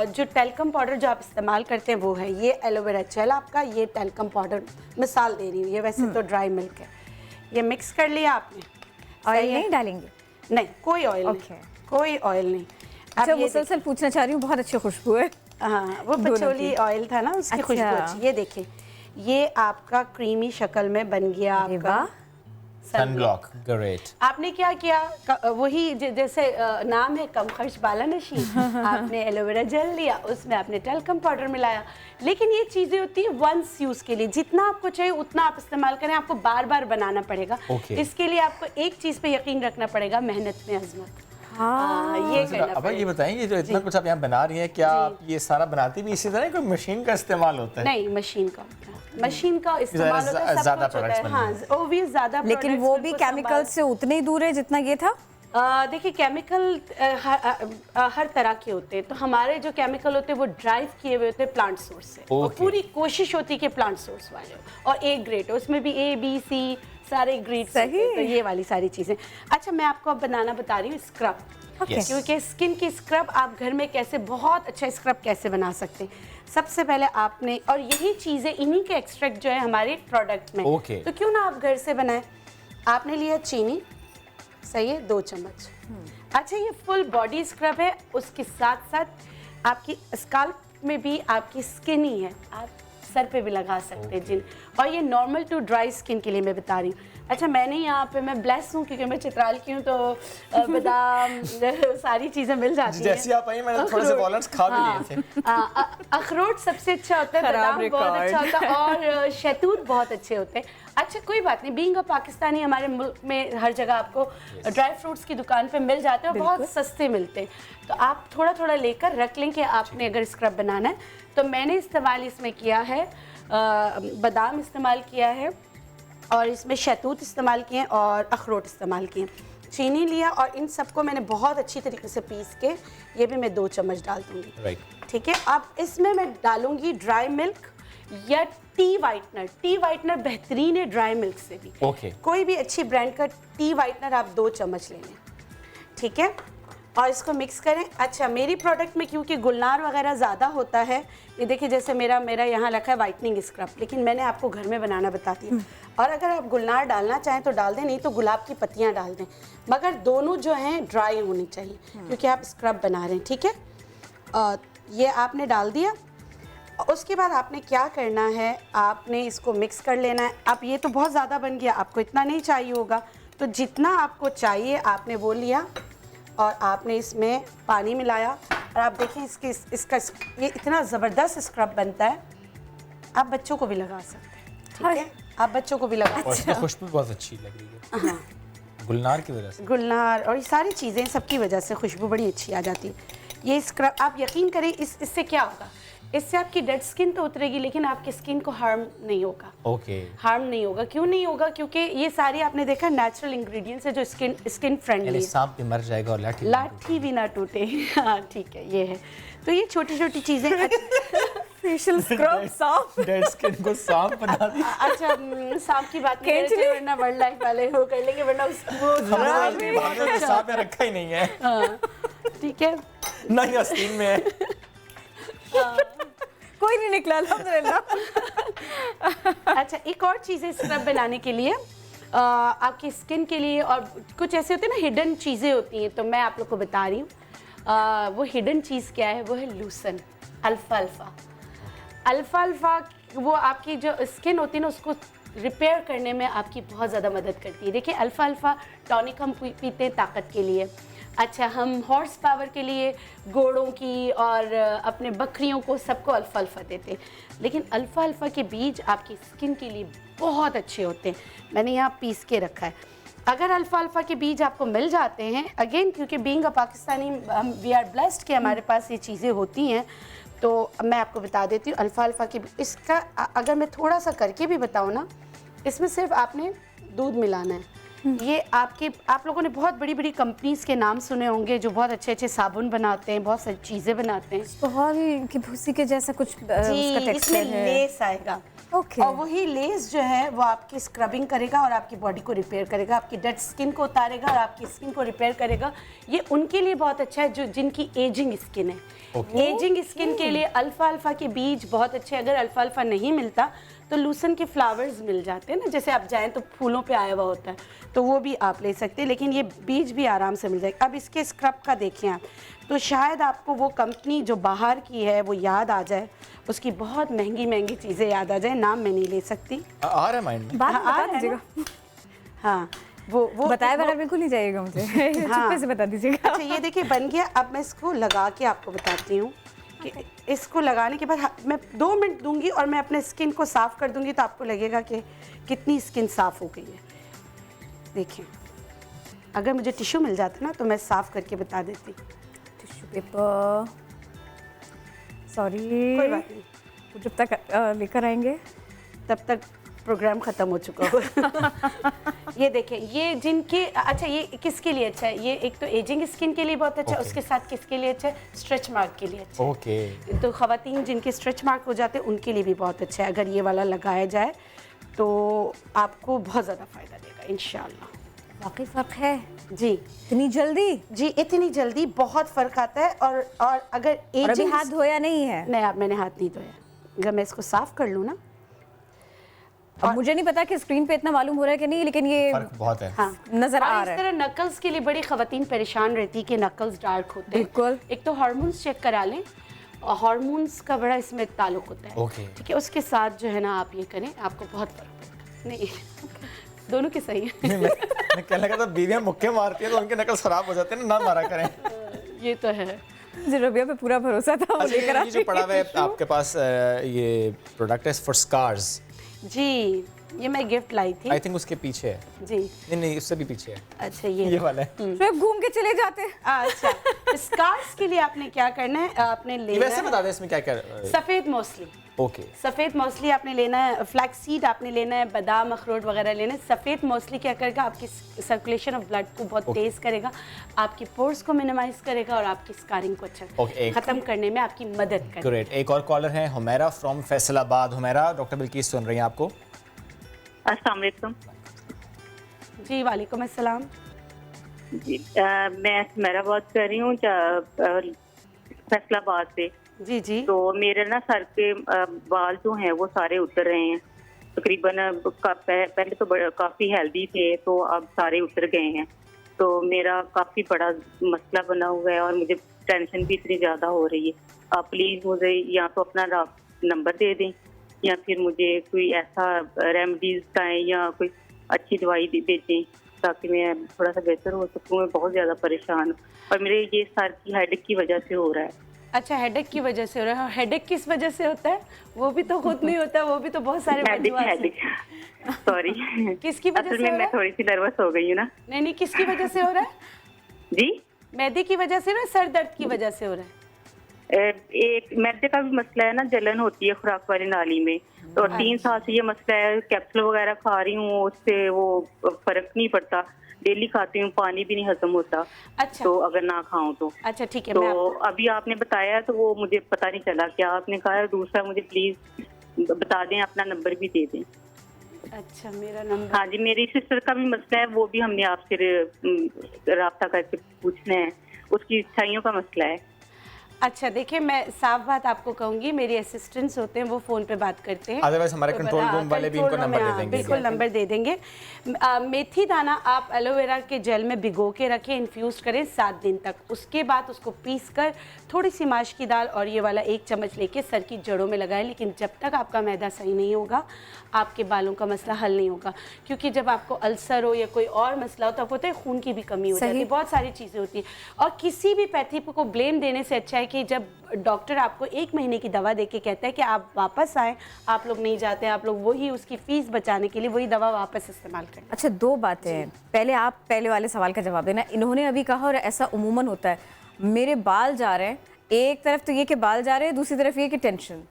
जो टेल्कम पाउडर जो आप इस्तेमाल करते हैं वो है, ये एलोवेरा जेल आपका, ये टेल्कम पाउडर मिसाल दे रही हूँ, ये वैसे तो ड्राई मिल्क है। ये मिक्स कर लिया आपने। ऑयल नहीं डालेंगे? नहीं, कोई ऑयल नहीं, कोई ऑयल नहीं। अच्छा मुसलसल पूछना चाह रही हूँ, बहुत अच्छी खुशबू है। हाँ वो पचोली ऑयल था ना, उसकी खुशबू अच्छी। ये देखिए, ये आपका क्रीमी शक्ल में बन गया आपका सनब्लॉक। ग्रेट। आपने क्या किया, वही जैसे नाम है कम खर्च बालानशी, आपने एलोवेरा जेल लिया, उसमें आपने टेल्कम पाउडर मिलाया। लेकिन ये चीज़ें होती हैं वंस यूज़ के लिए, जितना आपको चाहिए उतना आप इस्तेमाल करें, आपको बार बार बनाना पड़ेगा। इसके लिए आपको एक चीज़ पे यकीन रखना पड़ेगा, मेहनत में अजमत। ये अब ये बताएंगे, जो इतना कुछ आप यहाँ बना रही हैं, क्या आप ये सारा बनाती भी इसी तरह, कोई मशीन का इस्तेमाल होता है? नहीं, मशीन का इस्तेमाल होता है, सब कुछ होता है। हाँ, ओबियस ज़्यादा, लेकिन वो भी केमिकल से उतने ही दूर है जितना ये था। देखिए केमिकल हर तरह के होते हैं, तो हमारे जो केमिकल होते हैं वो ड्राइव किए हुए होते हैं प्लांट सोर्स से। और पूरी कोशिश होती है कि प्लांट सोर्स वाले हो, और एक ग्रेड, उसमें भी A B C सारे ग्रेड सही, तो ये वाली सारी चीज़ें। अच्छा मैं आपको अब बनाना बता रही हूँ स्क्रब, क्योंकि स्किन की स्क्रब आप घर में कैसे बहुत अच्छा स्क्रब कैसे बना सकते हैं। सबसे पहले आपने, और यही चीज़ें इन्हीं के एक्सट्रैक्ट जो है हमारे प्रोडक्ट में, तो क्यों ना आप घर से बनाएं। आपने लिया चीनी, सही है, 2 चम्मच। अच्छा ये फुल बॉडी स्क्रब है, उसके साथ साथ आपकी स्काल्प में भी आपकी स्किन ही है, आप सर पे भी लगा सकते हैं जिन, और ये नॉर्मल टू ड्राई स्किन के लिए मैं बता रही हूँ। अच्छा मैंने यहाँ पे, मैं ब्लेस हूँ क्योंकि मैं चित्राल की हूँ, तो बादाम सारी चीज़ें मिल जाती हैं। जैसे आप आई मैंने थोड़े से वॉलट्स खा भी लिए थे। अखरोट सबसे अच्छा होता है, बादाम बहुत अच्छा होता है, और शहतूत बहुत अच्छे होते हैं। अच्छा कोई बात नहीं, बीइंग अ पाकिस्तानी हमारे मुल्क में हर जगह आपको ड्राई फ्रूट्स की दुकान पे मिल जाते हैं और बहुत सस्ते मिलते हैं, तो आप थोड़ा थोड़ा लेकर रख लें कि आपने अगर स्क्रब बनाना है। तो मैंने इस्तेमाल इसमें किया है, बादाम इस्तेमाल किया है, और इसमें शहतूत इस्तेमाल किए और अखरोट इस्तेमाल किए, चीनी लिया, और इन सबको मैंने बहुत अच्छी तरीके से पीस के, ये भी मैं 2 चम्मच डाल दूँगी। ठीक है, अब इसमें मैं डालूँगी ड्राई मिल्क या टी वाइटनर। टी वाइटनर बेहतरीन है ड्राई मिल्क से भी। कोई भी अच्छी ब्रांड का टी वाइटनर आप 2 चम्मच ले लें, ठीक है, और इसको मिक्स करें। अच्छा मेरी प्रोडक्ट में क्योंकि गुलनार वगैरह ज़्यादा होता है, ये देखिए जैसे मेरा यहाँ रखा है वाइटनिंग स्क्रब, लेकिन मैंने आपको घर में बनाना बताती हूँ। और अगर आप गुलनार डालना चाहें तो डाल दें, नहीं तो गुलाब की पत्तियाँ डाल दें, मगर दोनों जो हैं ड्राई होनी चाहिए क्योंकि आप स्क्रब बना रहे हैं। ठीक है, ये आपने डाल दिया, उसके बाद आपने क्या करना है, आपने इसको मिक्स कर लेना है। अब ये तो बहुत ज़्यादा बन गया, आपको इतना नहीं चाहिए होगा, तो जितना आपको चाहिए आपने वो लिया और आपने इसमें पानी मिलाया। और आप देखें इसका ये इतना ज़बरदस्त स्क्रब बनता है, आप बच्चों को भी लगा सकते हैं। ठीक है, आप बच्चों को भी लगा सकते हैं। और इसकी खुशबू बहुत अच्छी लग रही है। हाँ, गुलनार की वजह से, गुलनार और ये सारी चीज़ें सबकी वजह से खुशबू बड़ी अच्छी आ जाती है। ये स्क्रब आप यकीन करें, इससे क्या होगा, इससे आपकी डेड स्किन तो उतरेगी लेकिन आपकी स्किन को हार्म नहीं होगा। ओके, हार्म नहीं होगा। क्यों नहीं होगा? क्योंकि ये सारी आपने देखा नेचुरल इंग्रेडिएंट्स है जो स्किन फ्रेंडली है। सांप भी मर जाएगा और लाठी भी ना टूटे। हाँ ठीक है, ये है। तो ये छोटी छोटी चीज़ें फेशियल स्क्रब सांप, डेड स्किन को सांप बना दिया। अच्छा, सांप की बात नहीं करते, वरना वाइल्ड लाइफ वाले वो कर लेंगे, वरना वो सांप में रखा ही नहीं है। हाँ ठीक है, नहीं आस्तीन में है। कोई नहीं निकला अल्हम्दुलिल्लाह। अच्छा, एक और चीज़ है स्क्रब बनाने के लिए, आपकी स्किन के लिए, और कुछ ऐसे होते हैं ना हिडन चीज़ें होती हैं, तो मैं आप लोग को बता रही हूँ। वो हिडन चीज़ क्या है, वो है लूसन, अल्फा अल्फा। अल्फा अल्फा वो आपकी जो स्किन होती है ना उसको रिपेयर करने में आपकी बहुत ज़्यादा मदद करती है। देखिए, अल्फा अल्फा टॉनिक हम पीते हैं ताकत के लिए। अच्छा, हम हॉर्स पावर के लिए घोड़ों की और अपने बकरियों को सबको अल्फा अल्फा देते हैं, लेकिन अल्फा अल्फा के बीज आपकी स्किन के लिए बहुत अच्छे होते हैं। मैंने यहाँ पीस के रखा है। अगर अल्फा अल्फा के बीज आपको मिल जाते हैं, अगेन क्योंकि बीइंग अ पाकिस्तानी हम वी आर ब्लेस्ड कि हमारे पास ये चीज़ें होती हैं, तो मैं आपको बता देती हूँ अल्फा अल्फा के इसका अगर मैं थोड़ा सा करके भी बताऊँ ना, इसमें सिर्फ आपने दूध मिलाना है। ये आप लोगों ने बहुत बड़ी बड़ी कंपनीज के नाम सुने होंगे जो बहुत अच्छे अच्छे साबुन बनाते हैं, बहुत सारी चीज़ें बनाते हैं। बहुत ही कि भूसी के जैसा कुछ जी, इसमें लेस आएगा। ओके। और वही लेस जो है वो आपकी स्क्रबिंग करेगा और आपकी बॉडी को रिपेयर करेगा, आपकी डेड स्किन को उतारेगा और आपकी स्किन को रिपेयर करेगा। ये उनके लिए बहुत अच्छा है जो जिनकी एजिंग स्किन है। एजिंग स्किन के लिए अल्फा अल्फा के बीज बहुत अच्छे। अगर अल्फा अल्फा नहीं मिलता तो लूसन के फ्लावर्स मिल जाते हैं ना, जैसे आप जाएं तो फूलों पे आया हुआ होता है, तो वो भी आप ले सकते हैं, लेकिन ये बीज भी आराम से मिल जाएगा। अब इसके स्क्रब का देखें आप, तो शायद आपको वो कंपनी जो बाहर की है वो याद आ जाए, उसकी बहुत महंगी महंगी चीज़ें याद आ जाए, नाम मैं नहीं ले सकती। आ रहा है माइंड में, बता दीजिएगा। हाँ, वो बताए बगैर बिल्कुल नहीं जाइएगा मुझे। चुप्पे से बता दीजिएगा। अच्छा, ये देखिए बन गया। अब मैं इसको लगा के आपको बताती हूँ कि इसको लगाने के बाद मैं 2 मिनट दूंगी और मैं अपने स्किन को साफ़ कर दूंगी, तो आपको लगेगा कि कितनी स्किन साफ़ हो गई है। देखिए, अगर मुझे टिश्यू मिल जाता ना तो मैं साफ़ करके बता देती। टिश्यू पेपर, सॉरी, कोई बात नहीं, जब तक लेकर आएंगे तब तक प्रोग्राम ख़त्म हो चुका होगा। ये देखें, ये जिनके अच्छा, ये किसके लिए अच्छा है, ये एक तो एजिंग स्किन के लिए बहुत अच्छा है, उसके साथ किसके लिए अच्छा है, स्ट्रेच मार्क के लिए अच्छा है। ओके। तो ख़वातीन जिनके स्ट्रेच मार्क हो जाते हैं उनके लिए भी बहुत अच्छा है। अगर ये वाला लगाया जाए तो आपको बहुत ज़्यादा फ़ायदा देगा इंशाल्लाह। वाकई फ़र्क है जी, इतनी जल्दी? जी, इतनी जल्दी बहुत फ़र्क आता है। और अगर एजिंग, हाथ धोया नहीं है? नहीं, मैंने हाथ नहीं धोया। अगर मैं इसको साफ़ कर लूँ ना, अब मुझे नहीं पता कि स्क्रीन पे इतना मालूम हो रहा है कि नहीं, लेकिन ये फर्क बहुत है। हाँ, नजर आ रहा है। इस तरह नकल्स के लिए बड़ी ख़वातीन परेशान रहती कि नकल्स डार्क होते हैं। बिल्कुल। एक तो हार्मोन्स चेक करा लें, और हार्मोन्स का बड़ा इसमें ताल्लुक होता है। ओके। ठीक है, उसके साथ जो है ना आप ये करें, आपको बहुत फर्क पड़ेगा। नहीं, दोनों के सही है। मैं कहने लगा था बीवियां मुक्के मारती हैं तो उनके नकल खराब हो जाते हैं ना मारा करें। ये तो है। रबिया पे पूरा भरोसा था। अच्छा, ये जो पड़ा हुआ है आपके पास, ये प्रोडक्ट है फॉर स्कार्स। जी, ये मैं गिफ्ट लाई थी। आई थिंक उसके पीछे है। जी, नहीं, उससे भी पीछे है। अच्छा, ये वाला है। सिर्फ घूम के चले जाते हैं। अच्छा, स्कार्स के लिए आपने क्या करना है, आपने लेना वैसे बता दें इसमें क्या क्या। सफ़ेद मौसली। ओके। सफ़ेद मौसली आपने लेना है, फ्लैक्स सीड आपने लेना है, बादाम अखरोट वगैरह लेना है। सफ़ेद मौसली क्या करेगा, आपकी सर्कुलेशन ऑफ ब्लड को बहुत तेज़ करेगा, आपकी पोर्स को मिनिमाइज करेगा और आपकी स्कारिंग को अच्छा खत्म करने में आपकी मदद करेगा। ग्रेट। एक और कॉलर है हुमैरा फ्रॉम फैसलाबाद। हुमैरा, डॉक्टर बिल्किस सुन रही हैं आपको। अस्सलाम वालेकुम। जी, वालेकुम अस्सलाम। जी, मैं हुमैरा बात कर रही हूँ फैसलाबाद से। जी जी। तो मेरे ना सर के बाल जो हैं वो सारे उतर रहे हैं तकरीबन। पहले तो काफ़ी हेल्दी थे, तो अब सारे उतर गए हैं। तो मेरा काफ़ी बड़ा मसला बना हुआ है और मुझे टेंशन भी इतनी ज़्यादा हो रही है। आप प्लीज़ मुझे या तो अपना नंबर दे दें, या फिर मुझे कोई ऐसा रेमेडीज का है या कोई अच्छी दवाई भेजें ताकि मैं थोड़ा सा बेहतर हो सकूँ। मैं बहुत ज़्यादा परेशान हूँ और मेरे ये सर की हेडेक की वजह से हो रहा है। अच्छा, हेडेक की वजह से हो रहा है। हेडेक किस वजह से होता है? वो भी तो खुद नहीं होता, वो भी तो बहुत सारे हेडेक सॉरी किसकी वजह से? मैं थोड़ी सी नर्वस हो गई हूँ ना। नहीं, किसकी वजह से हो रहा है जी? मैदे की वजह से ना, सर दर्द की वजह से हो रहा है? एक मैदे का भी मसला है ना, जलन होती है खुराक वाली नाली में, तो 3 साल से ये मसला है। कैप्सूल वगैरह खा रही हूँ, उससे वो फर्क नहीं पड़ता। डेली खाती हूँ, पानी भी नहीं हजम होता। अच्छा। तो अगर ना खाऊं तो अच्छा ठीक है। तो अभी आपने बताया तो वो मुझे पता नहीं चला क्या आपने कहा। दूसरा मुझे प्लीज बता दें, अपना नंबर भी दे दें। अच्छा, मेरा नंबर? हाँ जी, मेरी सिस्टर का भी मसला है, वो भी हमने आपसे राब्ता करके पूछना है, उसकी इच्छाइयों का मसला है। अच्छा देखिए, मैं साफ बात आपको कहूँगी, मेरी असिस्टेंट्स होते हैं वो फ़ोन पे बात करते हैं। अदरवाइज हमारे कंट्रोल रूम वाले भी इनको नंबर दे देंगे। बिल्कुल नंबर दे देंगे। मेथी दाना आप एलोवेरा के जेल में भिगो के रखें, इन्फ्यूज़ करें 7 दिन तक। उसके बाद उसको पीस कर थोड़ी सी माश की दाल और ये वाला 1 चम्मच लेके सर की जड़ों में लगाएं। लेकिन जब तक आपका मैदा सही नहीं होगा, आपके बालों का मसला हल नहीं होगा। क्योंकि जब आपको अल्सर हो या कोई और मसला हो, तब होता है खून की भी कमी हो जाती है, बहुत सारी चीज़ें होती हैं। और किसी भी पैथी को ब्लेम देने से अच्छा है कि जब डॉक्टर आपको 1 महीने की दवा देके कहता है कि आप वापस आएँ, आप लोग नहीं जाते, आप लोग वही उसकी फ़ीस बचाने के लिए वही दवा वापस इस्तेमाल करें। अच्छा, 2 बातें हैं। पहले आप पहले वाले सवाल का जवाब देना। इन्होंने अभी कहा, और ऐसा उमूमन होता है, मेरे बाल जा रहे हैं, एक तरफ तो ये कि बाल जा रहे हैं, दूसरी तरफ ये कि टेंशन।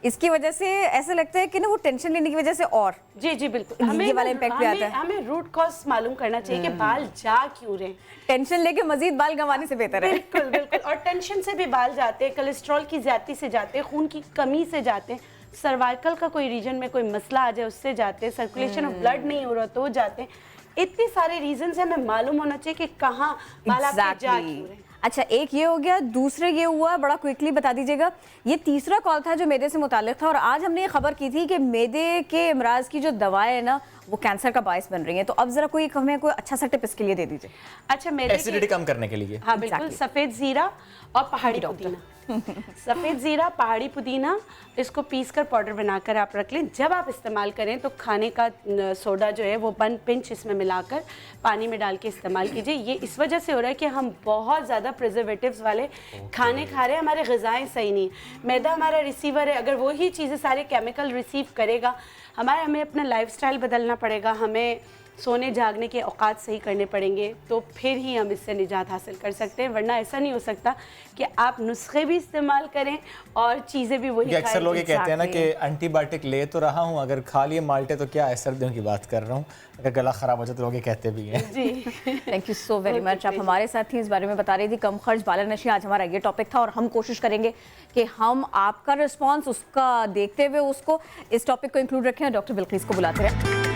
इसकी वजह से ऐसा लगता है कि ना वो टेंशन लेने की वजह से और जी बिल्कुल ये वाला इम्पैक्ट भी आता है। हमें रूट कॉज मालूम करना चाहिए कि बाल जा क्यों रहे। टेंशन लेके मजीद बाल गंवाने से बेहतर है। बिल्कुल बिल्कुल। और टेंशन से भी बाल जाते हैं, कोलेस्ट्रॉल की ज्यादती से जाते हैं, खून की कमी से जाते हैं, सर्वाइकल का कोई रीजन में कोई मसला आ जाए उससे जाते हैं, सर्कुलेशन ऑफ ब्लड नहीं हो रहा तो जाते हैं। इतने सारे रीजन है, हमें मालूम होना चाहिए कि कहाँ बाल आपके जा क्यों रहे। अच्छा, एक ये हो गया। दूसरा ये हुआ, बड़ा क्विकली बता दीजिएगा। ये तीसरा कॉल था जो मैदे से मुताल्लिक था, और आज हमने ये खबर की थी कि मैदे के अमराज की जो दवाएं है ना, वो कैंसर का बायस बन रही है। तो अब जरा कोई हमें कोई अच्छा सा टिप इसके लिए दे दीजिए। अच्छा, मैदे एसिडिटी कम करने के लिए। हाँ बिल्कुल। सफ़ेद ज़ीरा और पहाड़ी पुदीना। सफ़ेद ज़ीरा, पहाड़ी पुदीना, इसको पीस कर पाउडर बनाकर आप रख लें। जब आप इस्तेमाल करें तो खाने का सोडा जो है वो 1 पिंच इसमें मिलाकर पानी में डाल के इस्तेमाल कीजिए। ये इस वजह से हो रहा है कि हम बहुत ज़्यादा प्रिजर्वेटिव्स वाले खाने खा रहे हैं, हमारे ग़िज़ाएँ सही नहीं। मैदा हमारा रिसीवर है, अगर वही चीज़ें सारे केमिकल रिसीव करेगा, हमें अपना लाइफस्टाइल बदलना पड़ेगा, हमें सोने जागने के औकात सही करने पड़ेंगे, तो फिर ही हम इससे निजात हासिल कर सकते हैं। वरना ऐसा नहीं हो सकता कि आप नुस्खे भी इस्तेमाल करें और चीज़ें भी वही खाएं। अक्सर लोग ये कहते हैं ना कि एंटीबायोटिक ले तो रहा हूँ, अगर खा लिए माल्टे तो क्या है, सर्दियों की बात कर रहा हूँ, अगर गला ख़राब हो जाए तो लोग ये कहते भी हैं। जी thank you so very much. आप हमारे साथ थी, इस बारे में बता रही थी। कम खर्च बालानशी आज हमारा ये टॉपिक था, और हम कोशिश करेंगे कि हम आपका रिस्पॉन्स उसका देखते हुए उसको इस टॉपिक को इंक्लूड रखें। डॉक्टर बिल्किस को बुलाते रहे।